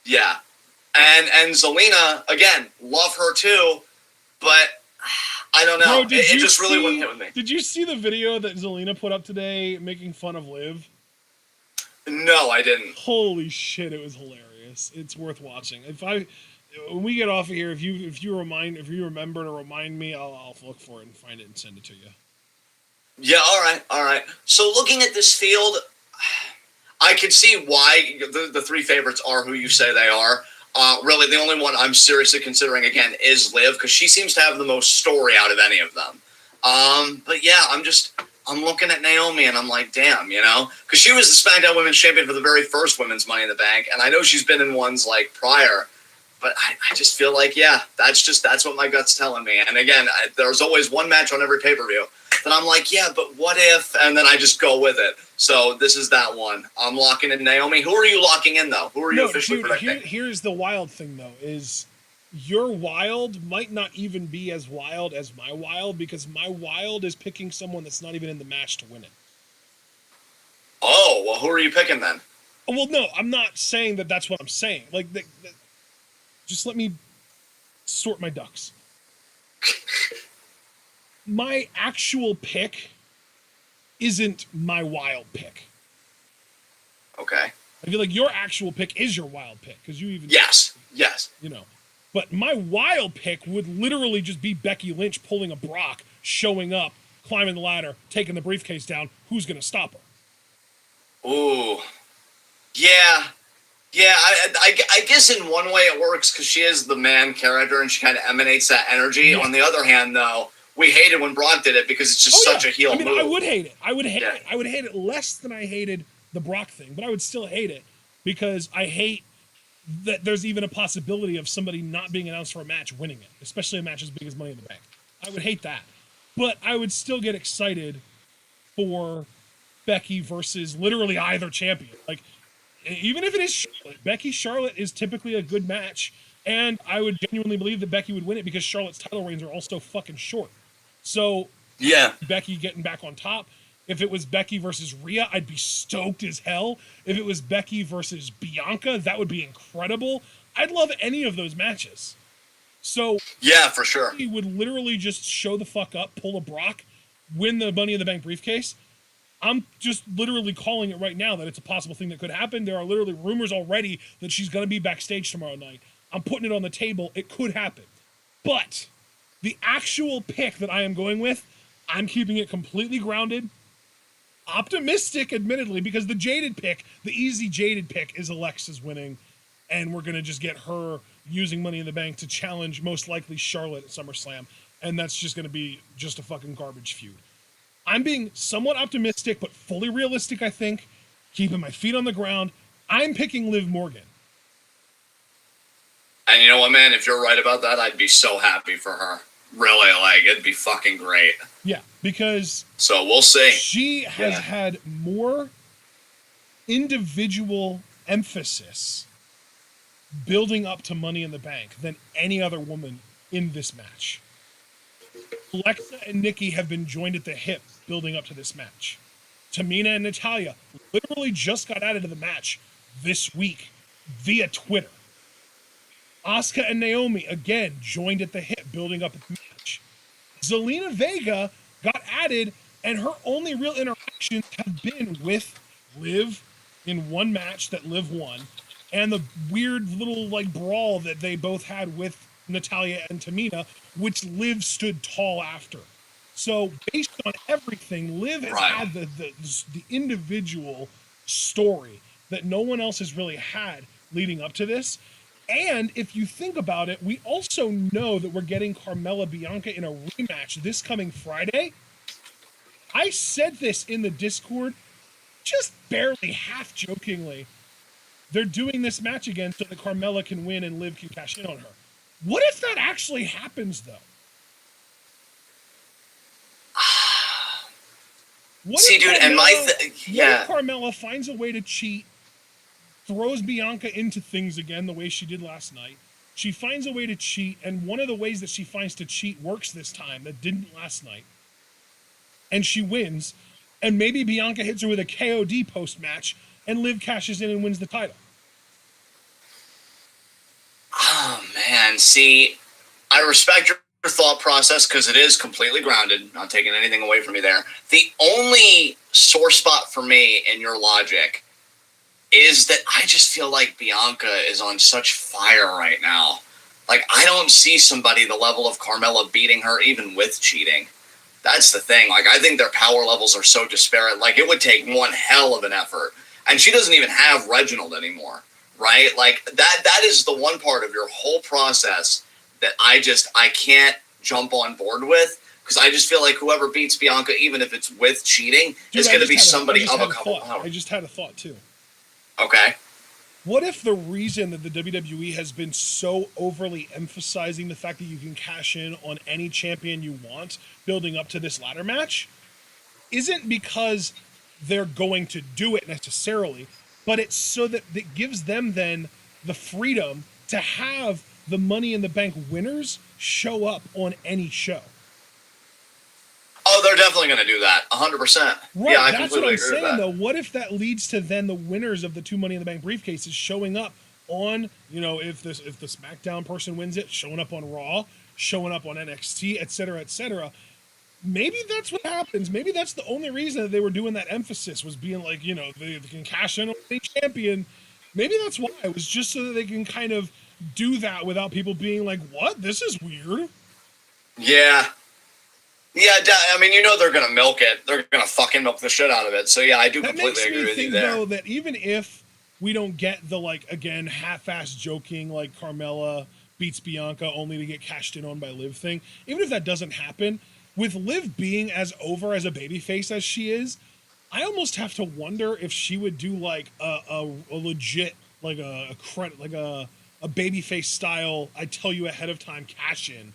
[SPEAKER 2] Yeah. And Zelina, again, love her too, but I don't know.
[SPEAKER 1] Bro, it just really wouldn't hit with me. Did you see the video that Zelina put up today making fun of Liv?
[SPEAKER 2] No, I didn't.
[SPEAKER 1] Holy shit, it was hilarious. It's worth watching. When we get off of here, if you remember to remind me, I'll look for it and find it and send it to you.
[SPEAKER 2] Yeah, all right. So looking at this field, I can see why the three favorites are who you say they are. Really, the only one I'm seriously considering, again, is Liv, because she seems to have the most story out of any of them. But yeah, I'm looking at Naomi, and I'm like, damn, because she was the SmackDown Women's Champion for the very first Women's Money in the Bank, and I know she's been in ones prior, but I just feel like, yeah, that's what my gut's telling me. And again, there's always one match on every pay-per-view that I'm like, yeah, but what if? And then I just go with it. So this is that one. I'm locking in Naomi. Who are you locking in, though? Who are you officially predicting?
[SPEAKER 1] Here's the wild thing, though, is your wild might not even be as wild as my wild, because my wild is picking someone that's not even in the match to win it.
[SPEAKER 2] Oh, well, who are you picking then?
[SPEAKER 1] Well, no, I'm not saying that's what I'm saying. Just let me sort my ducks. My actual pick isn't my wild pick.
[SPEAKER 2] Okay.
[SPEAKER 1] I feel like your actual pick is your wild pick, because you even...
[SPEAKER 2] Yes. Yes.
[SPEAKER 1] You know. But my wild pick would literally just be Becky Lynch pulling a Brock, showing up, climbing the ladder, taking the briefcase down. Who's going to stop her?
[SPEAKER 2] Ooh. Yeah. Yeah, I guess in one way it works because she is the man character and she kind of emanates that energy. Yeah. On the other hand, though, we hated when Brock did it because it's just such a heel move.
[SPEAKER 1] I would hate it. I would hate it. I would hate it less than I hated the Brock thing, but I would still hate it because I hate that there's even a possibility of somebody not being announced for a match winning it, especially a match as big as Money in the Bank. I would hate that. But I would still get excited for Becky versus literally either champion. Like, even if it is Charlotte, Becky-Charlotte is typically a good match, and I would genuinely believe that Becky would win it because Charlotte's title reigns are also fucking short. So,
[SPEAKER 2] yeah,
[SPEAKER 1] Becky getting back on top. If it was Becky versus Rhea, I'd be stoked as hell. If it was Becky versus Bianca, that would be incredible. I'd love any of those matches. So,
[SPEAKER 2] yeah, for sure.
[SPEAKER 1] Becky would literally just show the fuck up, pull a Brock, win the Money in the Bank briefcase. I'm just literally calling it right now that it's a possible thing that could happen. There are literally rumors already that she's going to be backstage tomorrow night. I'm putting it on the table. It could happen. But the actual pick that I am going with, I'm keeping it completely grounded. Optimistic, admittedly, because the jaded pick, the easy jaded pick is Alexa's winning, and we're going to just get her using Money in the Bank to challenge most likely Charlotte at SummerSlam, and that's just going to be just a fucking garbage feud. I'm being somewhat optimistic, but fully realistic, I think, keeping my feet on the ground. I'm picking Liv Morgan.
[SPEAKER 2] And you know what, man? If you're right about that, I'd be so happy for her. Really, like, it'd be fucking great.
[SPEAKER 1] Yeah, because...
[SPEAKER 2] So, we'll see.
[SPEAKER 1] She has had more individual emphasis building up to Money in the Bank than any other woman in this match. Alexa and Nikki have been joined at the hip building up to this match. Tamina and Natalya literally just got added to the match this week via Twitter. Asuka and Naomi, again, joined at the hip building up the match. Zelina Vega got added, and her only real interactions have been with Liv in one match that Liv won, and the weird little like brawl that they both had with Natalya and Tamina, which Liv stood tall after. So based on everything, Liv has had the individual story that no one else has really had leading up to this. And if you think about it, we also know that we're getting Carmella Bianca in a rematch this coming Friday. I said this in the Discord, just barely half jokingly. They're doing this match again so that Carmella can win and Liv can cash in on her. What if that actually happens, though?
[SPEAKER 2] See, dude, and
[SPEAKER 1] what if Carmella finds a way to cheat, throws Bianca into things again the way she did last night? She finds a way to cheat, and one of the ways that she finds to cheat works this time that didn't last night. And she wins, and maybe Bianca hits her with a KOD post-match, and Liv cashes in and wins the title.
[SPEAKER 2] Oh, man. See, I respect your thought process because it is completely grounded. Not taking anything away from you there. The only sore spot for me in your logic is that I just feel like Bianca is on such fire right now. Like, I don't see somebody the level of Carmella beating her even with cheating. That's the thing. Like, I think their power levels are so disparate. Like, it would take one hell of an effort. And she doesn't even have Reginald anymore, right? Like, that is the one part of your whole process that I can't jump on board with, because I just feel like whoever beats Bianca, even if it's with cheating, is going to be somebody of a couple power.
[SPEAKER 1] I just had a thought, too.
[SPEAKER 2] Okay.
[SPEAKER 1] What if the reason that the WWE has been so overly emphasizing the fact that you can cash in on any champion you want building up to this ladder match isn't because they're going to do it necessarily, but it's so that it gives them then the freedom to have the Money in the Bank winners show up on any show.
[SPEAKER 2] Oh, they're definitely going to do that, 100%.
[SPEAKER 1] Right,
[SPEAKER 2] yeah, I
[SPEAKER 1] that's
[SPEAKER 2] completely
[SPEAKER 1] what I'm
[SPEAKER 2] agree
[SPEAKER 1] saying,
[SPEAKER 2] with that.
[SPEAKER 1] though. What if that leads to then the winners of the two Money in the Bank briefcases showing up on, you know, if the SmackDown person wins it, showing up on Raw, showing up on NXT, et cetera, et cetera. Maybe that's what happens. Maybe that's the only reason that they were doing that emphasis, was being like, you know, they can cash in on any champion. Maybe that's why. It was just so that they can kind of do that without people being like, what? This is weird.
[SPEAKER 2] Yeah. Yeah, I mean, they're going to milk it. They're going to fucking milk the shit out of it. So, yeah, I do completely agree with you there.
[SPEAKER 1] Though, that even if we don't get the, like, again, half-ass joking, like, Carmella beats Bianca only to get cashed in on by Liv thing, even if that doesn't happen, with Liv being as over as a babyface as she is, I almost have to wonder if she would do, like, a legit, like, a babyface style, I tell you ahead of time, cash-in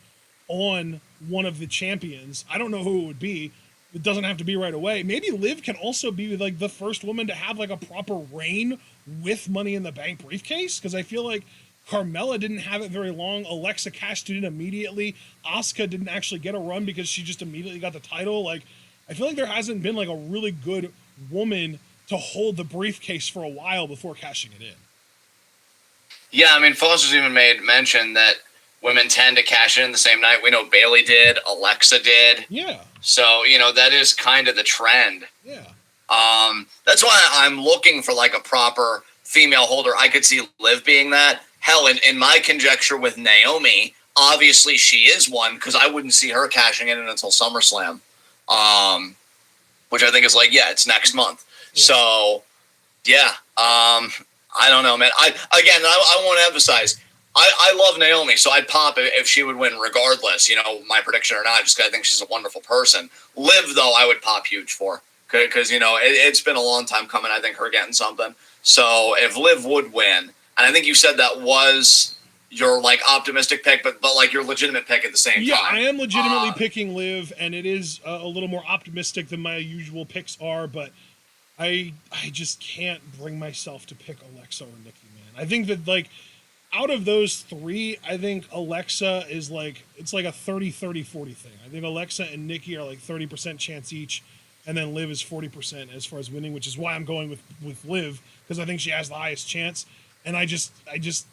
[SPEAKER 1] on one of the champions. I don't know who it would be. It doesn't have to be right away. Maybe Liv can also be like the first woman to have like a proper reign with Money in the Bank briefcase, because I feel like Carmella didn't have it very long. Alexa cashed it in immediately. Asuka didn't actually get a run because she just immediately got the title. Like, I feel like there hasn't been like a really good woman to hold the briefcase for a while before cashing it in.
[SPEAKER 2] Yeah, I mean, Foster's even made mention that women tend to cash in the same night. We know Bayley did, Alexa did.
[SPEAKER 1] Yeah.
[SPEAKER 2] So, that is kind of the trend.
[SPEAKER 1] Yeah.
[SPEAKER 2] That's why I'm looking for like a proper female holder. I could see Liv being that. Hell, in my conjecture with Naomi, obviously she is one, because I wouldn't see her cashing in until SummerSlam. Which I think is like, yeah, it's next month. Yeah. So, yeah. I don't know, man. I want to emphasize, I love Naomi, so I'd pop if she would win regardless, my prediction or not, just because I think she's a wonderful person. Liv, though, I would pop huge for, because, it's been a long time coming, I think, her getting something. So if Liv would win, and I think you said that was your, like, optimistic pick, but like, your legitimate pick at the same time.
[SPEAKER 1] Yeah, I am legitimately picking Liv, and it is a little more optimistic than my usual picks are, but I just can't bring myself to pick Alexa or Nikki, man. I think that, like, out of those three, I think Alexa is like, it's like a 30-30-40 thing. I think Alexa and Nikki are like 30% chance each, and then Liv is 40% as far as winning, which is why I'm going with Liv, because I think she has the highest chance. And I just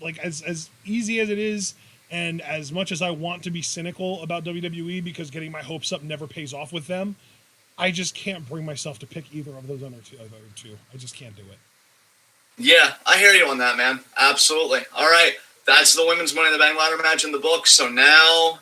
[SPEAKER 1] like, as easy as it is, and as much as I want to be cynical about WWE because getting my hopes up never pays off with them, I just can't bring myself to pick either of those other two. I just can't do it.
[SPEAKER 2] Yeah, I hear you on that, man. Absolutely. All right. That's the women's Money in the Bank ladder match in the book. So now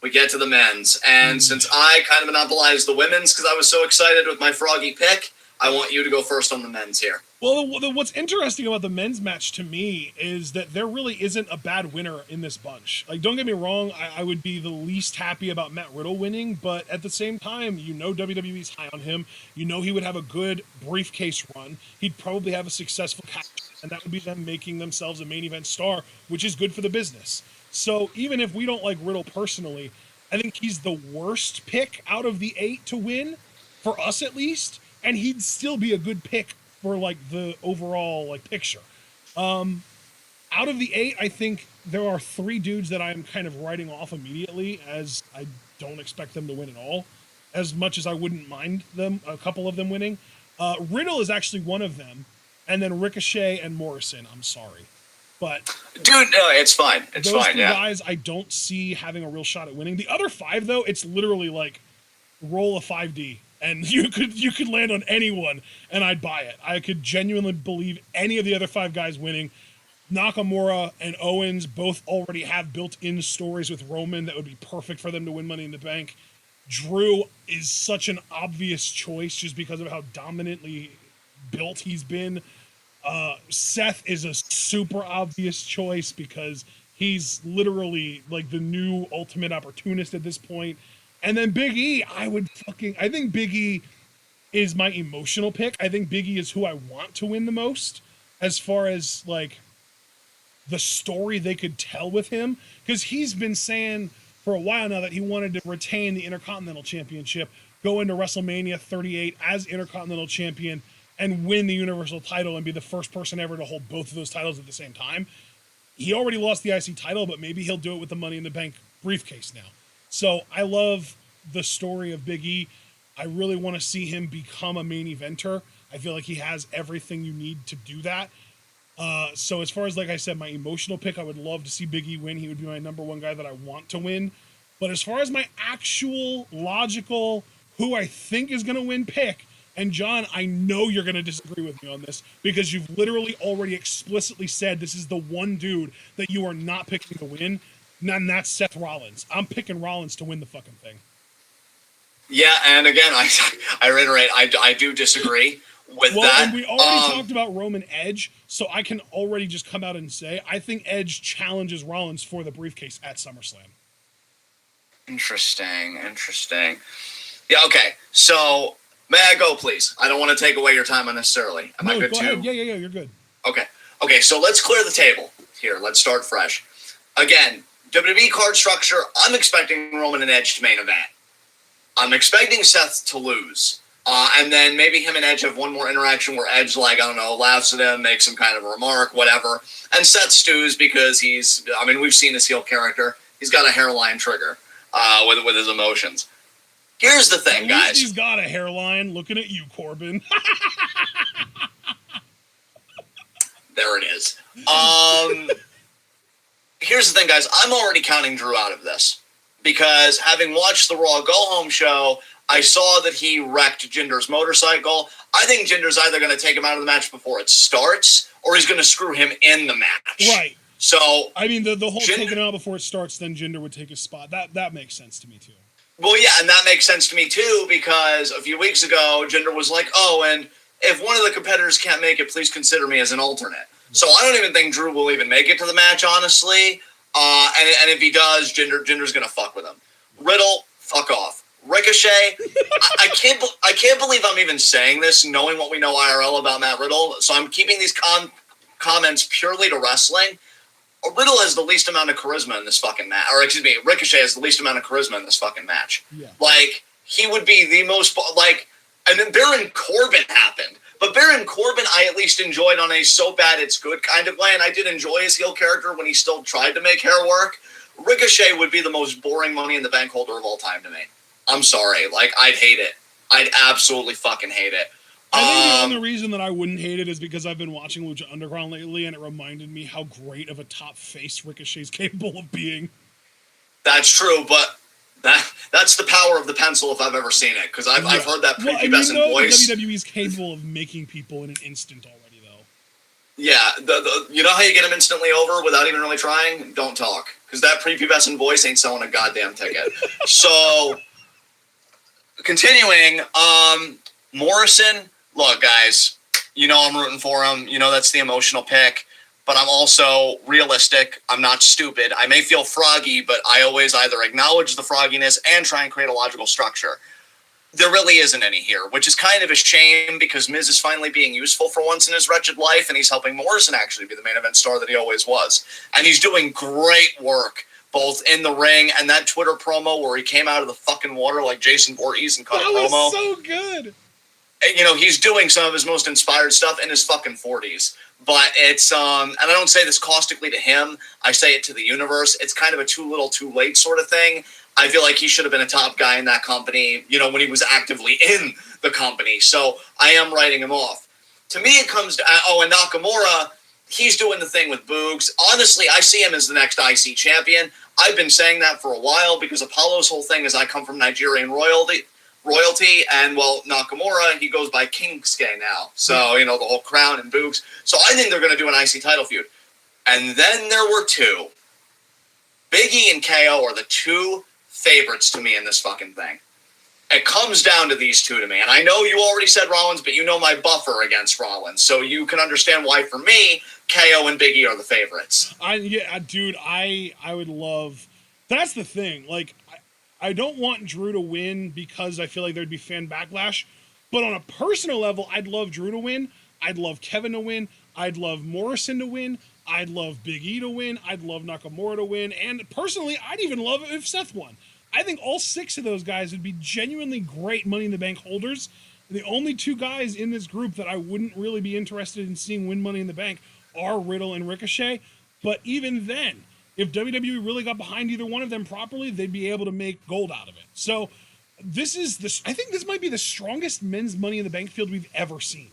[SPEAKER 2] we get to the men's. And since I kind of monopolized the women's because I was so excited with my froggy pick, I want you to go first on the men's here.
[SPEAKER 1] Well, what's interesting about the men's match to me is that there really isn't a bad winner in this bunch. Like, don't get me wrong, I would be the least happy about Matt Riddle winning, but at the same time, WWE's high on him. He would have a good briefcase run. He'd probably have a successful catch, and that would be them making themselves a main event star, which is good for the business. So even if we don't like Riddle personally, I think he's the worst pick out of the 8 to win, for us at least, and he'd still be a good pick for like the overall like picture. Out of the 8, I think there are 3 dudes that I'm kind of writing off immediately, as I don't expect them to win at all, as much as I wouldn't mind a couple of them winning. Riddle is actually one of them, and then Ricochet and Morrison. I'm sorry, but
[SPEAKER 2] dude, no, it's fine. It's
[SPEAKER 1] those
[SPEAKER 2] fine.
[SPEAKER 1] Three
[SPEAKER 2] Yeah,
[SPEAKER 1] guys I don't see having a real shot at winning. The other 5 though, it's literally like roll a 5D. And you could land on anyone, and I'd buy it. I could genuinely believe any of the other 5 guys winning. Nakamura and Owens both already have built-in stories with Roman that would be perfect for them to win Money in the Bank. Drew is such an obvious choice just because of how dominantly built he's been. Seth is a super obvious choice because he's literally like the new ultimate opportunist at this point. And then Big E, I think Big E is my emotional pick. I think Big E is who I want to win the most as far as like the story they could tell with him. Because he's been saying for a while now that he wanted to retain the Intercontinental Championship, go into WrestleMania 38 as Intercontinental Champion, and win the Universal title and be the first person ever to hold both of those titles at the same time. He already lost the IC title, but maybe he'll do it with the Money in the Bank briefcase now. So I love the story of Big E. I really want to see him become a main eventer. I feel like he has everything you need to do that. So as far as, like I said, my emotional pick, I would love to see Big E win. He would be my number 1 guy that I want to win. But as far as my actual logical, who I think is going to win pick, And John, I know you're going to disagree with me on this because you've literally already explicitly said this is the one dude that you are not picking to win, and that's Seth Rollins. I'm picking Rollins to win the fucking thing.
[SPEAKER 2] Yeah, and again, I reiterate, I do disagree with that.
[SPEAKER 1] And we already talked about Roman Edge, so I can already just come out and say I think Edge challenges Rollins for the briefcase at SummerSlam.
[SPEAKER 2] Interesting. Yeah, okay. So, may I go, please? I don't want to take away your time unnecessarily. Am I good
[SPEAKER 1] go
[SPEAKER 2] too?
[SPEAKER 1] Ahead. Yeah, you're good.
[SPEAKER 2] Okay, so let's clear the table here. Let's start fresh. Again, WWE card structure, I'm expecting Roman and Edge to main event. I'm expecting Seth to lose. And then maybe him and Edge have one more interaction where Edge, like, I don't know, laughs at him, makes some kind of a remark, whatever. And Seth stews because we've seen his heel character. He's got a hairline trigger with his emotions. Here's the thing, guys.
[SPEAKER 1] He's got a hairline. Looking at you, Corbin.
[SPEAKER 2] There it is. Here's the thing, guys. I'm already counting Drew out of this. Because having watched the Raw Go-Home show, I saw that he wrecked Jinder's motorcycle. I think Jinder's either going to take him out of the match before it starts, or he's going to screw him in the match.
[SPEAKER 1] Right.
[SPEAKER 2] So,
[SPEAKER 1] I mean, the whole taking him out before it starts, then Jinder would take his spot. That makes sense to me, too.
[SPEAKER 2] Well, yeah, and that makes sense to me, too, because a few weeks ago, Jinder was like, oh, and if one of the competitors can't make it, please consider me as an alternate. Right. So I don't even think Drew will even make it to the match, honestly. And if he does, Jinder's gonna fuck with him. Riddle, fuck off. Ricochet, I can't believe I'm even saying this, knowing what we know IRL about Matt Riddle. So I'm keeping these comments purely to wrestling. Riddle has the least amount of charisma in this fucking match, or excuse me, Ricochet has the least amount of charisma in this fucking match.
[SPEAKER 1] Yeah.
[SPEAKER 2] Like, he would be the most and then Baron Corbin happened. But Baron Corbin, I at least enjoyed on a so bad it's good kind of way, and I did enjoy his heel character when he still tried to make hair work. Ricochet would be the most boring Money in the Bank holder of all time to me. I'm sorry. I'd hate it. I'd absolutely fucking hate it.
[SPEAKER 1] I think the only reason that I wouldn't hate it is because I've been watching Lucha Underground lately, and it reminded me how great of a top face Ricochet's capable of being.
[SPEAKER 2] That's true, but that's the power of the pencil if I've ever seen it, because I've heard that prepubescent voice.
[SPEAKER 1] WWE's capable of making people in an instant already, though.
[SPEAKER 2] Yeah, you know how you get them instantly over without even really trying? Don't talk, because that prepubescent voice ain't selling a goddamn ticket. So, continuing, Morrison, look, guys, you know I'm rooting for him. You know that's the emotional pick. But I'm also realistic. I'm not stupid. I may feel froggy, but I always either acknowledge the frogginess and try and create a logical structure. There really isn't any here, which is kind of a shame because Miz is finally being useful for once in his wretched life, and he's helping Morrison actually be the main event star that he always was. And he's doing great work, both in the ring and that Twitter promo where he came out of the fucking water like Jason Voorhees and cut a promo. That
[SPEAKER 1] was so good.
[SPEAKER 2] And, you know, he's doing some of his most inspired stuff in his fucking 40s. But it's, and I don't say this caustically to him, I say it to the universe. It's kind of a too little, too late sort of thing. I feel like he should have been a top guy in that company, you know, when he was actively in the company. So I am writing him off. To me, it comes to, and Nakamura, he's doing the thing with Boogs. Honestly, I see him as the next IC champion. I've been saying that for a while because Apollo's whole thing is I come from Nigerian royalty, and, well, Nakamura, he goes by Kingsuke now. So, you know, the whole crown and Boogs. So I think they're going to do an IC title feud. And then there were two. Big E and KO are the two favorites to me in this fucking thing. It comes down to these two to me. And I know you already said Rollins, but you know my buffer against Rollins. So you can understand why, for me, KO and Big E are the favorites.
[SPEAKER 1] Dude, I would love... That's the thing. Like, I don't want Drew to win because I feel like there'd be fan backlash. But on a personal level, I'd love Drew to win. I'd love Kevin to win. I'd love Morrison to win. I'd love Big E to win. I'd love Nakamura to win. And personally, I'd even love it if Seth won. I think all six of those guys would be genuinely great Money in the Bank holders. The only two guys in this group that I wouldn't really be interested in seeing win Money in the Bank are Riddle and Ricochet. But even then, if WWE really got behind either one of them properly, they'd be able to make gold out of it. So I think this might be the strongest men's Money in the Bank field we've ever seen.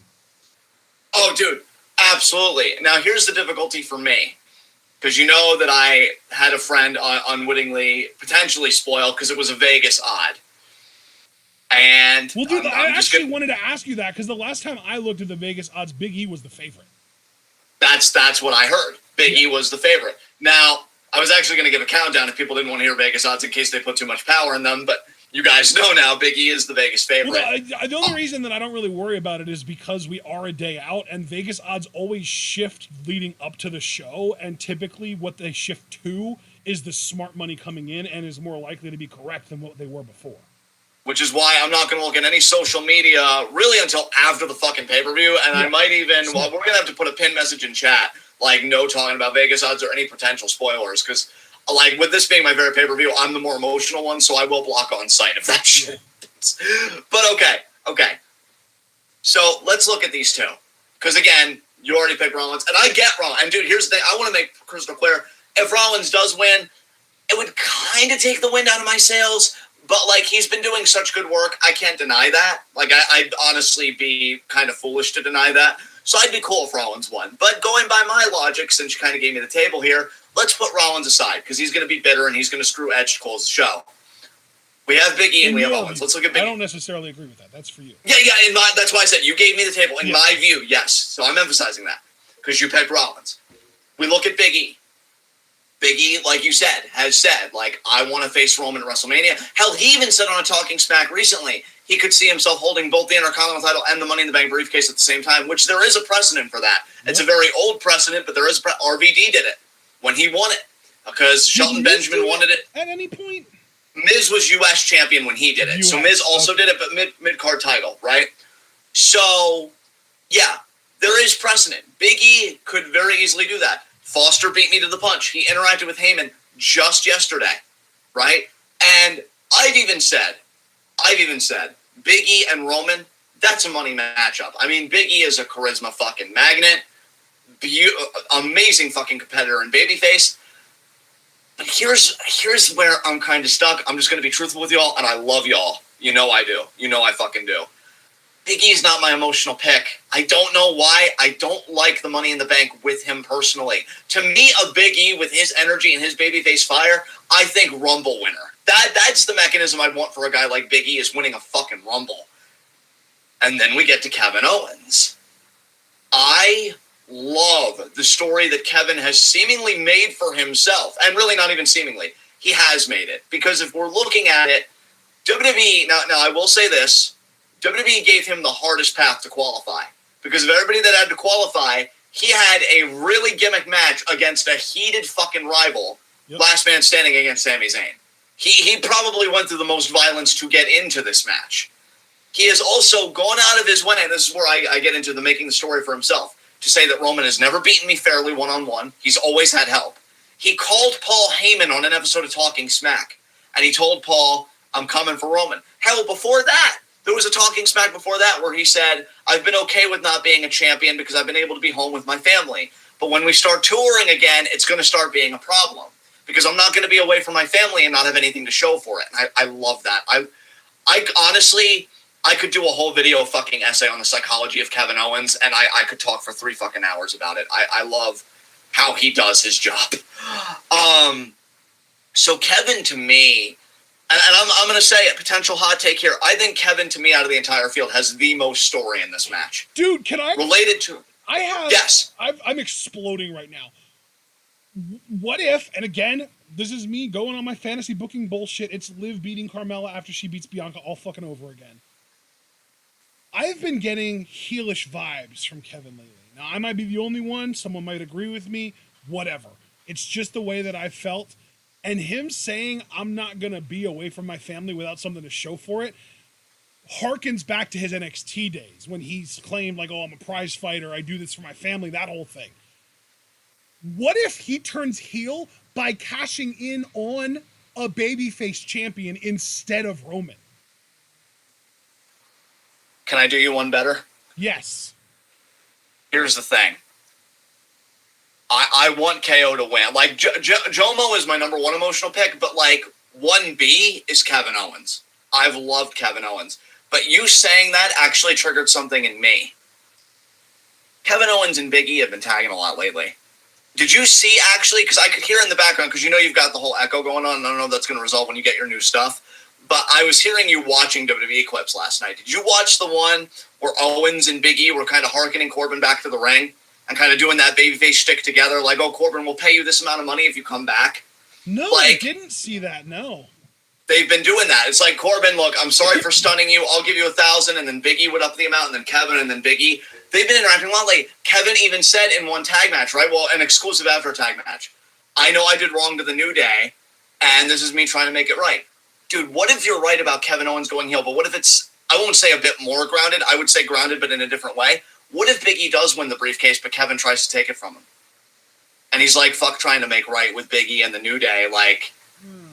[SPEAKER 2] Oh, dude, absolutely. Now, here's the difficulty for me. Because you know that I had a friend unwittingly potentially spoil because it was a Vegas odd. And
[SPEAKER 1] well, dude, I actually wanted to ask you that because the last time I looked at the Vegas odds, Big E was the favorite.
[SPEAKER 2] That's what I heard. Big E was the favorite. Now, I was actually going to give a countdown if people didn't want to hear Vegas odds in case they put too much power in them, but you guys know now Big E is the Vegas favorite.
[SPEAKER 1] Well, the only reason that I don't really worry about it is because we are a day out, and Vegas odds always shift leading up to the show, and typically what they shift to is the smart money coming in and is more likely to be correct than what they were before.
[SPEAKER 2] Which is why I'm not going to look at any social media really until after the fucking pay-per-view, and I might even, we're going to have to put a pin message in chat, like no talking about Vegas odds or any potential spoilers, because like with this being my very pay-per-view, I'm the more emotional one, so I will block on site if that shit happens. But okay. So let's look at these two. Because again, you already picked Rollins, and I get Rollins. And dude, here's the thing. I want to make crystal clear. If Rollins does win, it would kind of take the wind out of my sails, but like he's been doing such good work, I can't deny that. Like I'd honestly be kind of foolish to deny that. So I'd be cool if Rollins won. But going by my logic, since you kind of gave me the table here, let's put Rollins aside because he's going to be bitter and he's going to screw Edge to close the show. We have Big E and we have Owens. Let's look at Big E.
[SPEAKER 1] I don't necessarily agree with that. That's for you.
[SPEAKER 2] Yeah. That's why I said you gave me the table. In my view, yes. So I'm emphasizing that because you picked Rollins. We look at Big E. Big E, like you said, has said, like, I want to face Roman at WrestleMania. Hell, he even said on a Talking Smack recently he could see himself holding both the Intercontinental title and the Money in the Bank briefcase at the same time, which there is a precedent for that. Yep. It's a very old precedent, but there is RVD did it when he won it because Shelton Benjamin wanted it.
[SPEAKER 1] At any point?
[SPEAKER 2] Miz was U.S. champion when he did it. So Miz also did it, but mid-card title, right? So, yeah, there is precedent. Big E could very easily do that. Foster beat me to the punch. He interacted with Heyman just yesterday, right? And I've even said, Big E and Roman, that's a money matchup. I mean, Big E is a charisma fucking magnet, amazing fucking competitor and babyface. But here's where I'm kind of stuck. I'm just going to be truthful with y'all, and I love y'all. You know I do. You know I fucking do. Big E's not my emotional pick. I don't know why. I don't like the Money in the Bank with him personally. To me, a Big E with his energy and his babyface fire, I think Rumble winner. That's the mechanism I'd want for a guy like Big E is winning a fucking Rumble. And then we get to Kevin Owens. I love the story that Kevin has seemingly made for himself. And really not even seemingly. He has made it. Because if we're looking at it, WWE, now I will say this, WWE gave him the hardest path to qualify. Because of everybody that had to qualify, he had a really gimmick match against a heated fucking rival, last man standing against Sami Zayn. He probably went through the most violence to get into this match. He has also gone out of his way, and this is where I get into the making the story for himself, to say that Roman has never beaten me fairly one-on-one. He's always had help. He called Paul Heyman on an episode of Talking Smack, and he told Paul, I'm coming for Roman. Hell, before that, there was a Talking Smack before that where he said, I've been okay with not being a champion because I've been able to be home with my family. But when we start touring again, it's going to start being a problem because I'm not going to be away from my family and not have anything to show for it. And I love that. I honestly, I could do a whole video fucking essay on the psychology of Kevin Owens, and I could talk for 3 fucking hours about it. I love how he does his job. So Kevin, to me, and I'm going to say a potential hot take here. I think Kevin, to me, out of the entire field, has the most story in this match.
[SPEAKER 1] Dude, can I?
[SPEAKER 2] Related to...
[SPEAKER 1] I have...
[SPEAKER 2] Yes.
[SPEAKER 1] I'm exploding right now. What if, and again, this is me going on my fantasy booking bullshit, it's Liv beating Carmella after she beats Bianca all fucking over again. I've been getting heelish vibes from Kevin lately. Now, I might be the only one. Someone might agree with me. Whatever. It's just the way that I've felt. And him saying, I'm not going to be away from my family without something to show for it, harkens back to his NXT days when he's claimed, like, oh, I'm a prize fighter, I do this for my family, that whole thing. What if he turns heel by cashing in on a babyface champion instead of Roman?
[SPEAKER 2] Can I do you one better?
[SPEAKER 1] Yes.
[SPEAKER 2] Here's the thing. I want KO to win. Like, Jomo is my number 1 emotional pick, but, like, 1B is Kevin Owens. I've loved Kevin Owens. But you saying that actually triggered something in me. Kevin Owens and Big E have been tagging a lot lately. Did you see, actually, because I could hear in the background, because you know you've got the whole echo going on, and I don't know if that's going to resolve when you get your new stuff, but I was hearing you watching WWE clips last night. Did you watch the one where Owens and Big E were kind of hearkening Corbin back to the ring and kind of doing that babyface shtick together? Like, oh, Corbin, we'll pay you this amount of money if you come back.
[SPEAKER 1] No,
[SPEAKER 2] like,
[SPEAKER 1] I didn't see that, no.
[SPEAKER 2] They've been doing that. It's like, Corbin, look, I'm sorry for stunning you. I'll give you $1,000, and then Big E would up the amount, and then Kevin, and then Big E. They've been interacting a lot lately. Kevin even said in one tag match, right? Well, an exclusive after tag match. I know I did wrong to the New Day, and this is me trying to make it right. Dude, what if you're right about Kevin Owens going heel, but what if it's, I won't say a bit more grounded, I would say grounded, but in a different way. What if Big E does win the briefcase, but Kevin tries to take it from him? And he's like, fuck trying to make right with Big E and the New Day. Like,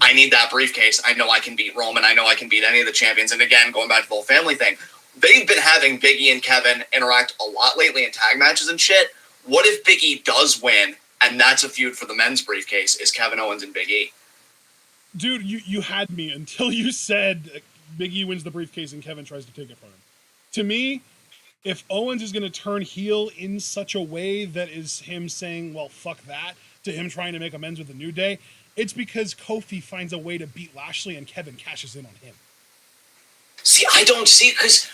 [SPEAKER 2] I need that briefcase. I know I can beat Roman. I know I can beat any of the champions. And again, going back to the whole family thing, they've been having Big E and Kevin interact a lot lately in tag matches and shit. What if Big E does win, and that's a feud for the men's briefcase, is Kevin Owens and Big E?
[SPEAKER 1] Dude, you had me until you said Big E wins the briefcase and Kevin tries to take it from him. To me, if Owens is going to turn heel in such a way that is him saying, well, fuck that, to him trying to make amends with the New Day, it's because Kofi finds a way to beat Lashley and Kevin cashes in on him.
[SPEAKER 2] See, I don't see, because,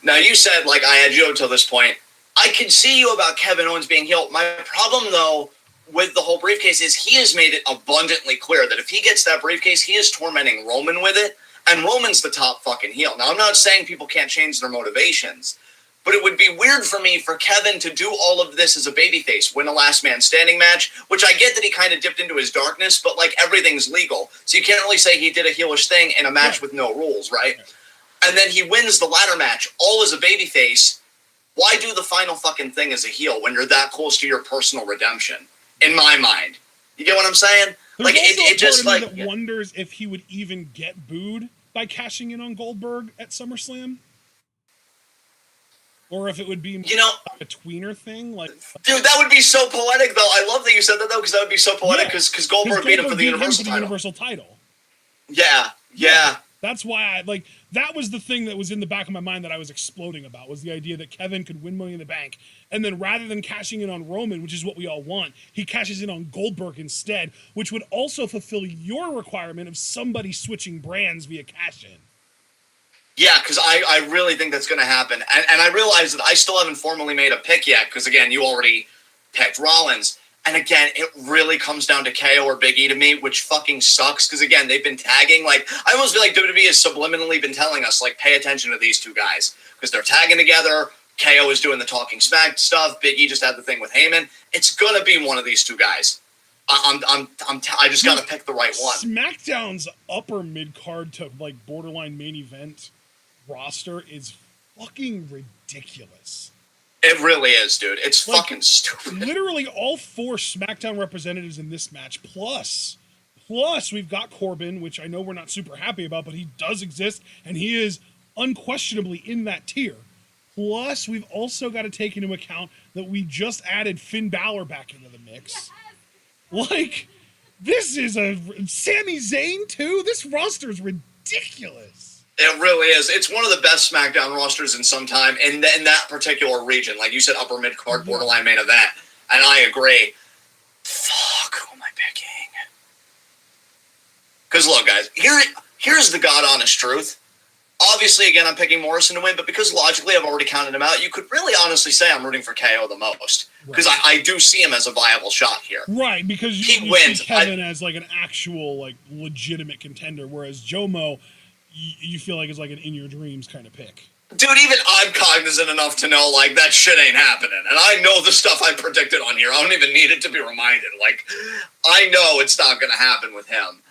[SPEAKER 2] now you said, like, I had you until this point. I can see you about Kevin Owens being heel. My problem, though, with the whole briefcase is he has made it abundantly clear that if he gets that briefcase, he is tormenting Roman with it, and Roman's the top fucking heel. Now, I'm not saying people can't change their motivations, but it would be weird for me for Kevin to do all of this as a babyface, win a last man standing match, which I get that he kind of dipped into his darkness, but like everything's legal. So you can't really say he did a heelish thing in a match with no rules, right? And then he wins the ladder match all as a babyface. Why do the final fucking thing as a heel when you're that close to your personal redemption? In my mind. You get what I'm saying?
[SPEAKER 1] There's
[SPEAKER 2] like
[SPEAKER 1] also
[SPEAKER 2] it just
[SPEAKER 1] a part
[SPEAKER 2] like
[SPEAKER 1] of me that wonders if he would even get booed by cashing in on Goldberg at SummerSlam. Or if it would be like a tweener thing, like
[SPEAKER 2] dude, that would be so poetic, though. I love that you said that, though, because that would be so poetic. Because Goldberg beat him for the Universal title. Yeah.
[SPEAKER 1] That's why that was the thing that was in the back of my mind that I was exploding about, was the idea that Kevin could win Money in the Bank, and then rather than cashing in on Roman, which is what we all want, he cashes in on Goldberg instead, which would also fulfill your requirement of somebody switching brands via cash-in.
[SPEAKER 2] Yeah, because I really think that's going to happen. And I realize that I still haven't formally made a pick yet, because, again, you already picked Rollins. And, again, it really comes down to KO or Big E to me, which fucking sucks, because, again, they've been tagging. Like, I almost feel like WWE has subliminally been telling us, like, pay attention to these two guys, because they're tagging together. KO is doing the talking smack stuff. Big E just had the thing with Heyman. It's going to be one of these two guys. I just got to pick the right one.
[SPEAKER 1] SmackDown's upper mid-card to, like, borderline main event roster is fucking ridiculous.
[SPEAKER 2] It really is, dude. It's like, fucking stupid.
[SPEAKER 1] Literally all 4 SmackDown representatives in this match, plus we've got Corbin, which I know we're not super happy about, but he does exist, and he is unquestionably in that tier. Plus, we've also got to take into account that we just added Finn Balor back into the mix. Like, this is a Sami Zayn, too? This roster is ridiculous.
[SPEAKER 2] It really is. It's one of the best SmackDown rosters in some time in that particular region. Like you said, upper mid-card, borderline main event. And I agree. Fuck, who am I picking? Because look, guys, here's the God-honest truth. Obviously, again, I'm picking Morrison to win, but because logically I've already counted him out, you could really honestly say I'm rooting for KO the most. Because I do see him as a viable shot here.
[SPEAKER 1] Right, because you
[SPEAKER 2] wins.
[SPEAKER 1] See Kevin as like an actual, like, legitimate contender, whereas Jomo, you feel like it's like an in your dreams kind of pick.
[SPEAKER 2] Dude, even I'm cognizant enough to know, like, that shit ain't happening. And I know the stuff I predicted on here. I don't even need it to be reminded. Like, I know it's not going to happen with him.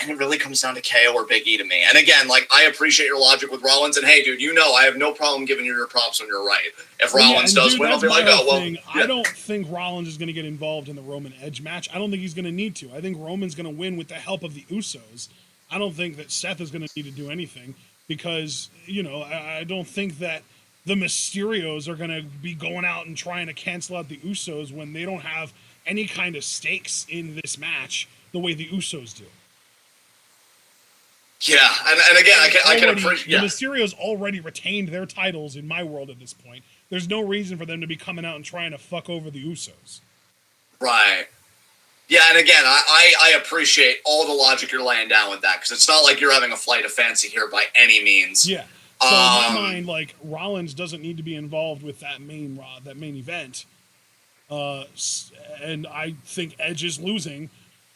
[SPEAKER 2] And it really comes down to KO or Big E to me. And again, like, I appreciate your logic with Rollins. And hey, dude, you know I have no problem giving you your props when you're right. If Rollins does win, I'll be like, oh, well. Yeah.
[SPEAKER 1] I don't think Rollins is going to get involved in the Roman Edge match. I don't think he's going to need to. I think Roman's going to win with the help of the Usos. I don't think that Seth is going to need to do anything because, I don't think that the Mysterios are going to be going out and trying to cancel out the Usos when they don't have any kind of stakes in this match the way the Usos do.
[SPEAKER 2] Yeah, and again, I can appreciate...
[SPEAKER 1] The Mysterios already retained their titles in my world at this point. There's no reason for them to be coming out and trying to fuck over the Usos.
[SPEAKER 2] Right. Yeah, and again, I appreciate all the logic you're laying down with that, because it's not like you're having a flight of fancy here by any means.
[SPEAKER 1] Yeah. So in my mind, like, Rollins doesn't need to be involved with that main event. And I think Edge is losing,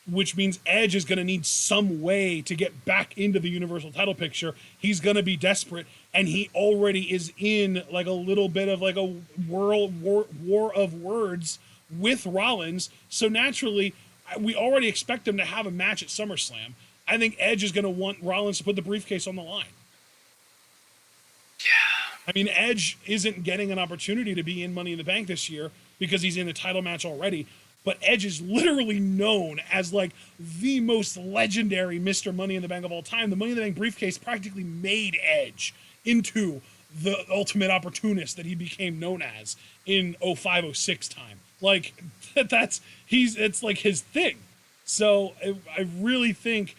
[SPEAKER 1] which means Edge is going to need some way to get back into the Universal title picture. He's going to be desperate, and he already is in like a little bit of like a war of words with Rollins. So naturally, we already expect him to have a match at SummerSlam. I think Edge is going to want Rollins to put the briefcase on the line.
[SPEAKER 2] Yeah.
[SPEAKER 1] I mean, Edge isn't getting an opportunity to be in Money in the Bank this year because he's in a title match already. But Edge is literally known as like the most legendary Mr. Money in the Bank of all time. The Money in the Bank briefcase practically made Edge into the ultimate opportunist that he became known as in 05-06 time. Like, it's like his thing. So I really think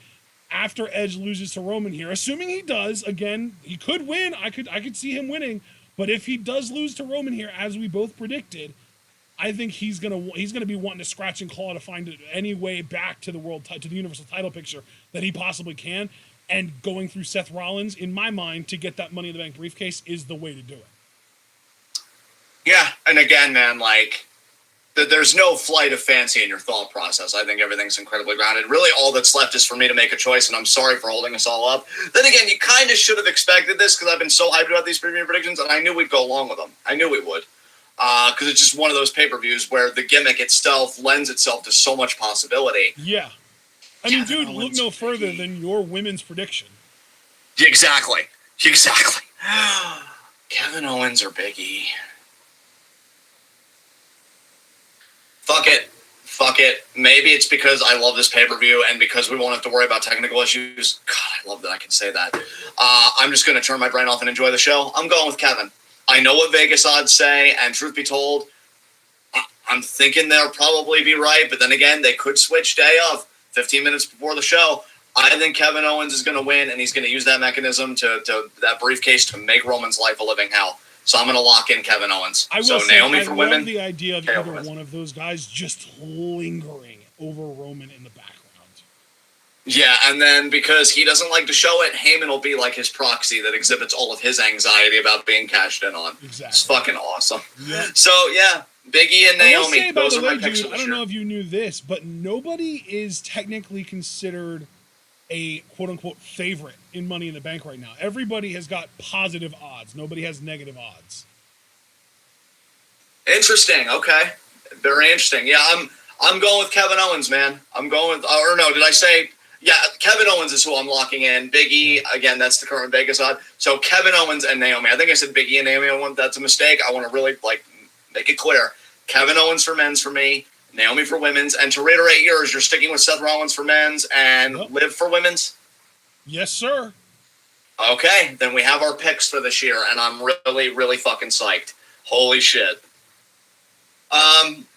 [SPEAKER 1] after Edge loses to Roman here, assuming he does, again, he could win. I could see him winning. But if he does lose to Roman here, as we both predicted, I think he's gonna be wanting to scratch and claw to find any way back to the Universal title picture that he possibly can. And going through Seth Rollins, in my mind, to get that Money in the Bank briefcase is the way to do it.
[SPEAKER 2] Yeah, and again, man, like, there's no flight of fancy in your thought process. I think everything's incredibly grounded. Really, all that's left is for me to make a choice, and I'm sorry for holding us all up. Then again, you kind of should have expected this, because I've been so hyped about these preview predictions, and I knew we'd go along with them. I knew we would. Because it's just one of those pay-per-views where the gimmick itself lends itself to so much possibility.
[SPEAKER 1] Yeah. I mean, dude, look no further than your women's prediction.
[SPEAKER 2] Exactly. Kevin Owens or Big E? Fuck it. Maybe it's because I love this pay-per-view and because we won't have to worry about technical issues. God, I love that I can say that. I'm just going to turn my brain off and enjoy the show. I'm going with Kevin. I know what Vegas odds say, and truth be told, I'm thinking they'll probably be right, but then again, they could switch day of 15 minutes before the show. I think Kevin Owens is going to win, and he's going to use that mechanism to that briefcase to make Roman's life a living hell. So I'm going to lock in Kevin Owens.
[SPEAKER 1] I will say,
[SPEAKER 2] Naomi for women.
[SPEAKER 1] I love the idea of either one of those guys just lingering over Roman in the background.
[SPEAKER 2] Yeah, and then because he doesn't like to show it, Heyman will be like his proxy that exhibits all of his anxiety about being cashed in on.
[SPEAKER 1] Exactly.
[SPEAKER 2] It's fucking awesome.
[SPEAKER 1] Yep.
[SPEAKER 2] So, yeah, Big E and Naomi.
[SPEAKER 1] Say,
[SPEAKER 2] those
[SPEAKER 1] by
[SPEAKER 2] are
[SPEAKER 1] the
[SPEAKER 2] my
[SPEAKER 1] way,
[SPEAKER 2] picks
[SPEAKER 1] dude,
[SPEAKER 2] for
[SPEAKER 1] I
[SPEAKER 2] this
[SPEAKER 1] don't
[SPEAKER 2] year.
[SPEAKER 1] know if you knew this, but nobody is technically considered a quote-unquote favorite in Money in the Bank right now. Everybody has got positive odds. Nobody has negative odds.
[SPEAKER 2] Interesting. Okay. Very interesting. Yeah, I'm going with Kevin Owens, man. I'm going with, or no, did I say, yeah, Kevin Owens is who I'm locking in. Big E, again, that's the current Vegas odd. So Kevin Owens and Naomi. I think I said Big E and Naomi. That's a mistake. I want to really make it clear. Kevin Owens for men's for me, Naomi for women's. And to reiterate yours, you're sticking with Seth Rollins for men's and Liv for women's?
[SPEAKER 1] Yes, sir.
[SPEAKER 2] Okay, then we have our picks for this year, and I'm really, really fucking psyched. Holy shit.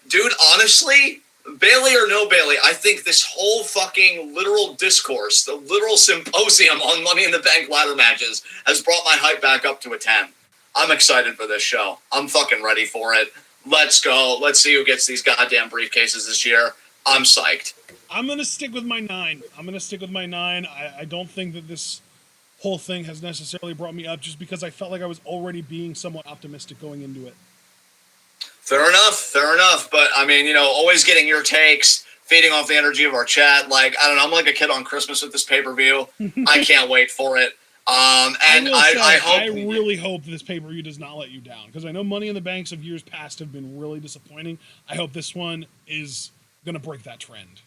[SPEAKER 2] Dude, honestly, Bailey or no Bailey, I think this whole fucking literal discourse, the literal symposium on Money in the Bank ladder matches has brought my hype back up to a 10. I'm excited for this show. I'm fucking ready for it. Let's go. Let's see who gets these goddamn briefcases this year. I'm psyched.
[SPEAKER 1] I'm going to stick with my 9. I don't think that this whole thing has necessarily brought me up just because I felt like I was already being somewhat optimistic going into it.
[SPEAKER 2] Fair enough. But, I mean, always getting your takes, feeding off the energy of our chat. Like, I don't know, I'm like a kid on Christmas with this pay-per-view. I can't wait for it. And I
[SPEAKER 1] really hope this pay-per-view does not let you down, because I know Money in the Banks of years past have been really disappointing. I hope this one is going to break that trend.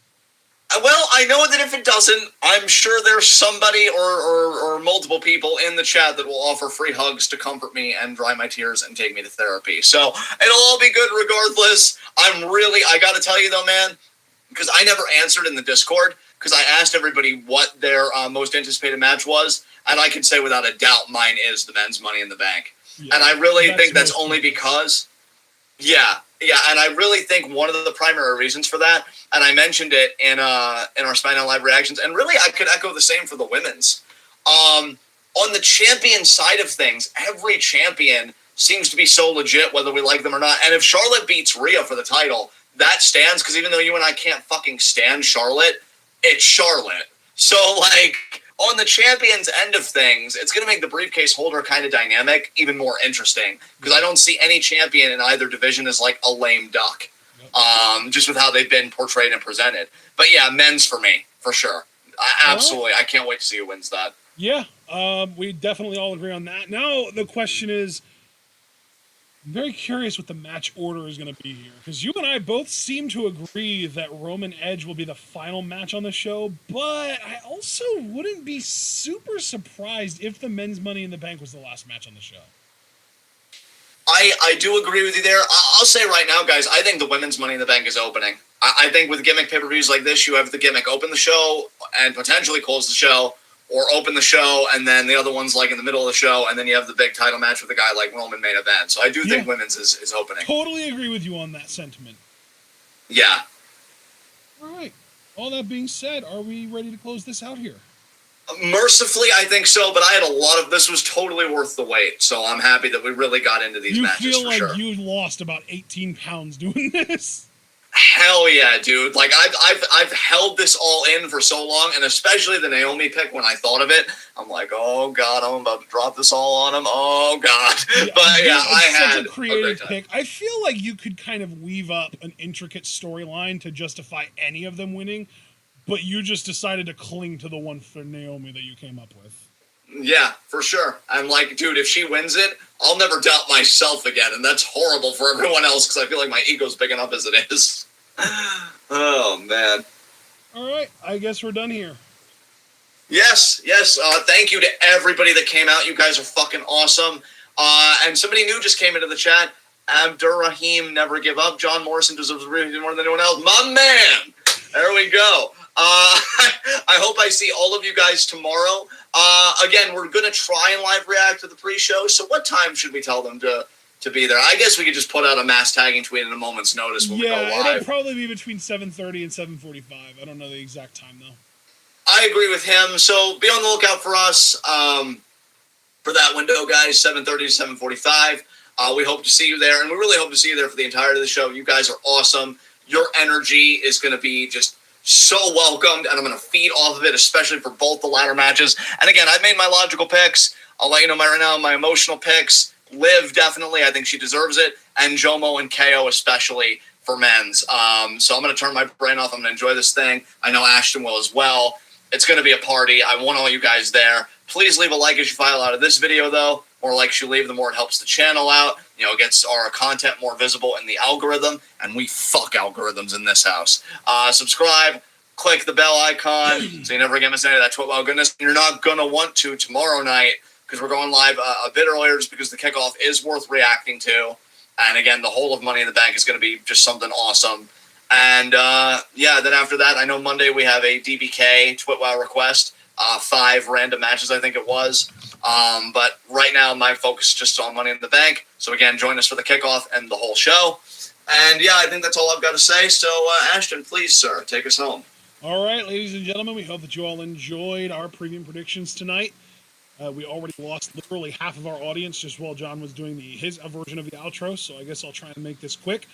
[SPEAKER 2] Well, I know that if it doesn't, I'm sure there's somebody or multiple people in the chat that will offer free hugs to comfort me and dry my tears and take me to therapy. So it'll all be good regardless. I got to tell you though, man, because I never answered in the Discord, because I asked everybody what their most anticipated match was, and I can say without a doubt mine is the men's Money in the Bank. Yeah, and I really think that's only because, and I really think one of the primary reasons for that, and I mentioned it in our Smackdown Live reactions, and really I could echo the same for the women's. On the champion side of things, every champion seems to be so legit, whether we like them or not. And if Charlotte beats Rhea for the title, that stands, because even though you and I can't fucking stand Charlotte, it's Charlotte. So, like, on the champion's end of things, it's going to make the briefcase holder kind of dynamic, even more interesting, because I don't see any champion in either division as, like, a lame duck, just with how they've been portrayed and presented. But, yeah, men's for me, for sure. Absolutely. I can't wait to see who wins that.
[SPEAKER 1] Yeah, we definitely all agree on that. Now, the question is, I'm very curious what the match order is going to be here, because you and I both seem to agree that Roman Edge will be the final match on the show, but I also wouldn't be super surprised if the men's Money in the Bank was the last match on the show.
[SPEAKER 2] I do agree with you there. I'll say right now, guys, I think the women's Money in the Bank is opening. I think with gimmick pay-per-views like this, you have the gimmick open the show and potentially close the show, or open the show, and then the other one's like in the middle of the show, and then you have the big title match with a guy like Roman main event. So I do think women's is opening.
[SPEAKER 1] Totally agree with you on that sentiment.
[SPEAKER 2] Yeah.
[SPEAKER 1] All right. All that being said, are we ready to close this out here?
[SPEAKER 2] Mercifully, I think so, but I had a lot of... This was totally worth the wait, so I'm happy that we really got into these matches,
[SPEAKER 1] for sure. You feel like you lost about 18 pounds doing this?
[SPEAKER 2] Hell yeah, dude. Like, I've held this all in for so long, and especially the Naomi pick, when I thought of it, I'm like, oh, God, I'm about to drop this all on him. Oh, God.
[SPEAKER 1] Yeah,
[SPEAKER 2] but, yeah, I had
[SPEAKER 1] such a creative pick. I feel like you could kind of weave up an intricate storyline to justify any of them winning, but you just decided to cling to the one for Naomi that you came up with.
[SPEAKER 2] Yeah, for sure. I'm like, dude, if she wins it, I'll never doubt myself again, and that's horrible for everyone else, because I feel like my ego's big enough as it is. Oh, man.
[SPEAKER 1] All right, I guess we're done here.
[SPEAKER 2] Yes. Thank you to everybody that came out. You guys are fucking awesome. And somebody new just came into the chat. Abdurrahim, never give up. John Morrison deserves really more than anyone else. My man! There we go. I hope I see all of you guys tomorrow. Again, we're going to try and live react to the pre-show, so what time should we tell them to be there? I guess we could just put out a mass tagging tweet at a moment's notice when we go live.
[SPEAKER 1] Yeah, it'll probably be between 7:30 and 7:45. I don't know the exact time, though.
[SPEAKER 2] I agree with him, so be on the lookout for us for that window, guys, 7:30 to 7:45. We hope to see you there, and we really hope to see you there for the entirety of the show. You guys are awesome. Your energy is going to be just so welcomed, and I'm going to feed off of it, especially for both the ladder matches. And again, I've made my logical picks. I'll let you know right now my emotional picks. Liv, definitely. I think she deserves it. And Jomo and KO, especially for men's. So I'm going to turn my brain off. I'm going to enjoy this thing. I know Ashton will as well. It's going to be a party. I want all you guys there. Please leave a like as you file out of this video, though. More likes you leave, the more it helps the channel out. You know, it gets our content more visible in the algorithm, and we fuck algorithms in this house. Subscribe, click the bell icon, so you never get missed any of that Twitwell goodness. You're not going to want to tomorrow night, because we're going live a bit earlier, just because the kickoff is worth reacting to. And again, the whole of Money in the Bank is going to be just something awesome. And then after that, I know Monday we have a DBK Twitwell request. 5 random matches, I think it was. But right now, my focus is just on Money in the Bank. So again, join us for the kickoff and the whole show. And yeah, I think that's all I've got to say. So Ashton, please, sir, take us home.
[SPEAKER 1] All right, ladies and gentlemen, we hope that you all enjoyed our preview predictions tonight. We already lost literally half of our audience just while John was doing his version of the outro, so I guess I'll try and make this quick.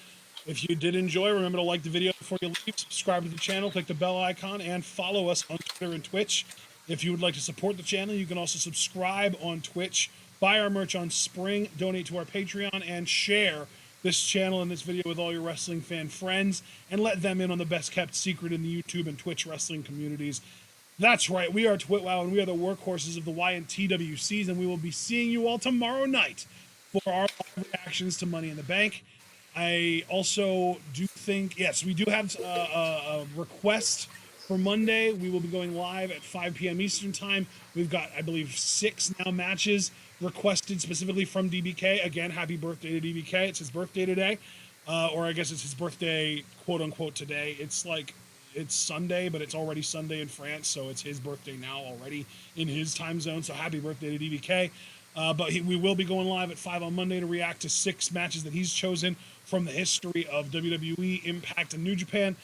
[SPEAKER 1] If you did enjoy, remember to like the video before you leave, subscribe to the channel, click the bell icon, and follow us on Twitter and Twitch. If you would like to support the channel, you can also subscribe on Twitch, buy our merch on Spring, donate to our Patreon, and share this channel and this video with all your wrestling fan friends, and let them in on the best-kept secret in the YouTube and Twitch wrestling communities. That's right, we are TwitWow, and we are the workhorses of the YNTWCs, and we will be seeing you all tomorrow night for our live reactions to Money in the Bank. I also do think, yes, we do have a request for Monday. We will be going live at 5 p.m. Eastern Time. We've got, I believe, 6 now matches requested specifically from DBK. Again, happy birthday to DBK. It's his birthday today. Or I guess it's his birthday, quote-unquote, today. It's Sunday, but it's already Sunday in France, so it's his birthday now already in his time zone. So happy birthday to DBK. We will be going live at 5 on Monday to react to 6 matches that he's chosen from the history of WWE, Impact, and New Japan.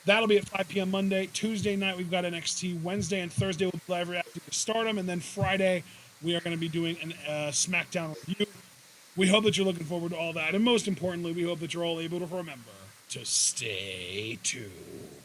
[SPEAKER 1] That'll be at 5 p.m. Monday. Tuesday night, we've got NXT. Wednesday and Thursday, we'll be live reacting to Stardom. And then Friday, we are going to be doing a SmackDown review. We hope that you're looking forward to all that. And most importantly, we hope that you're all able to remember So stay tuned.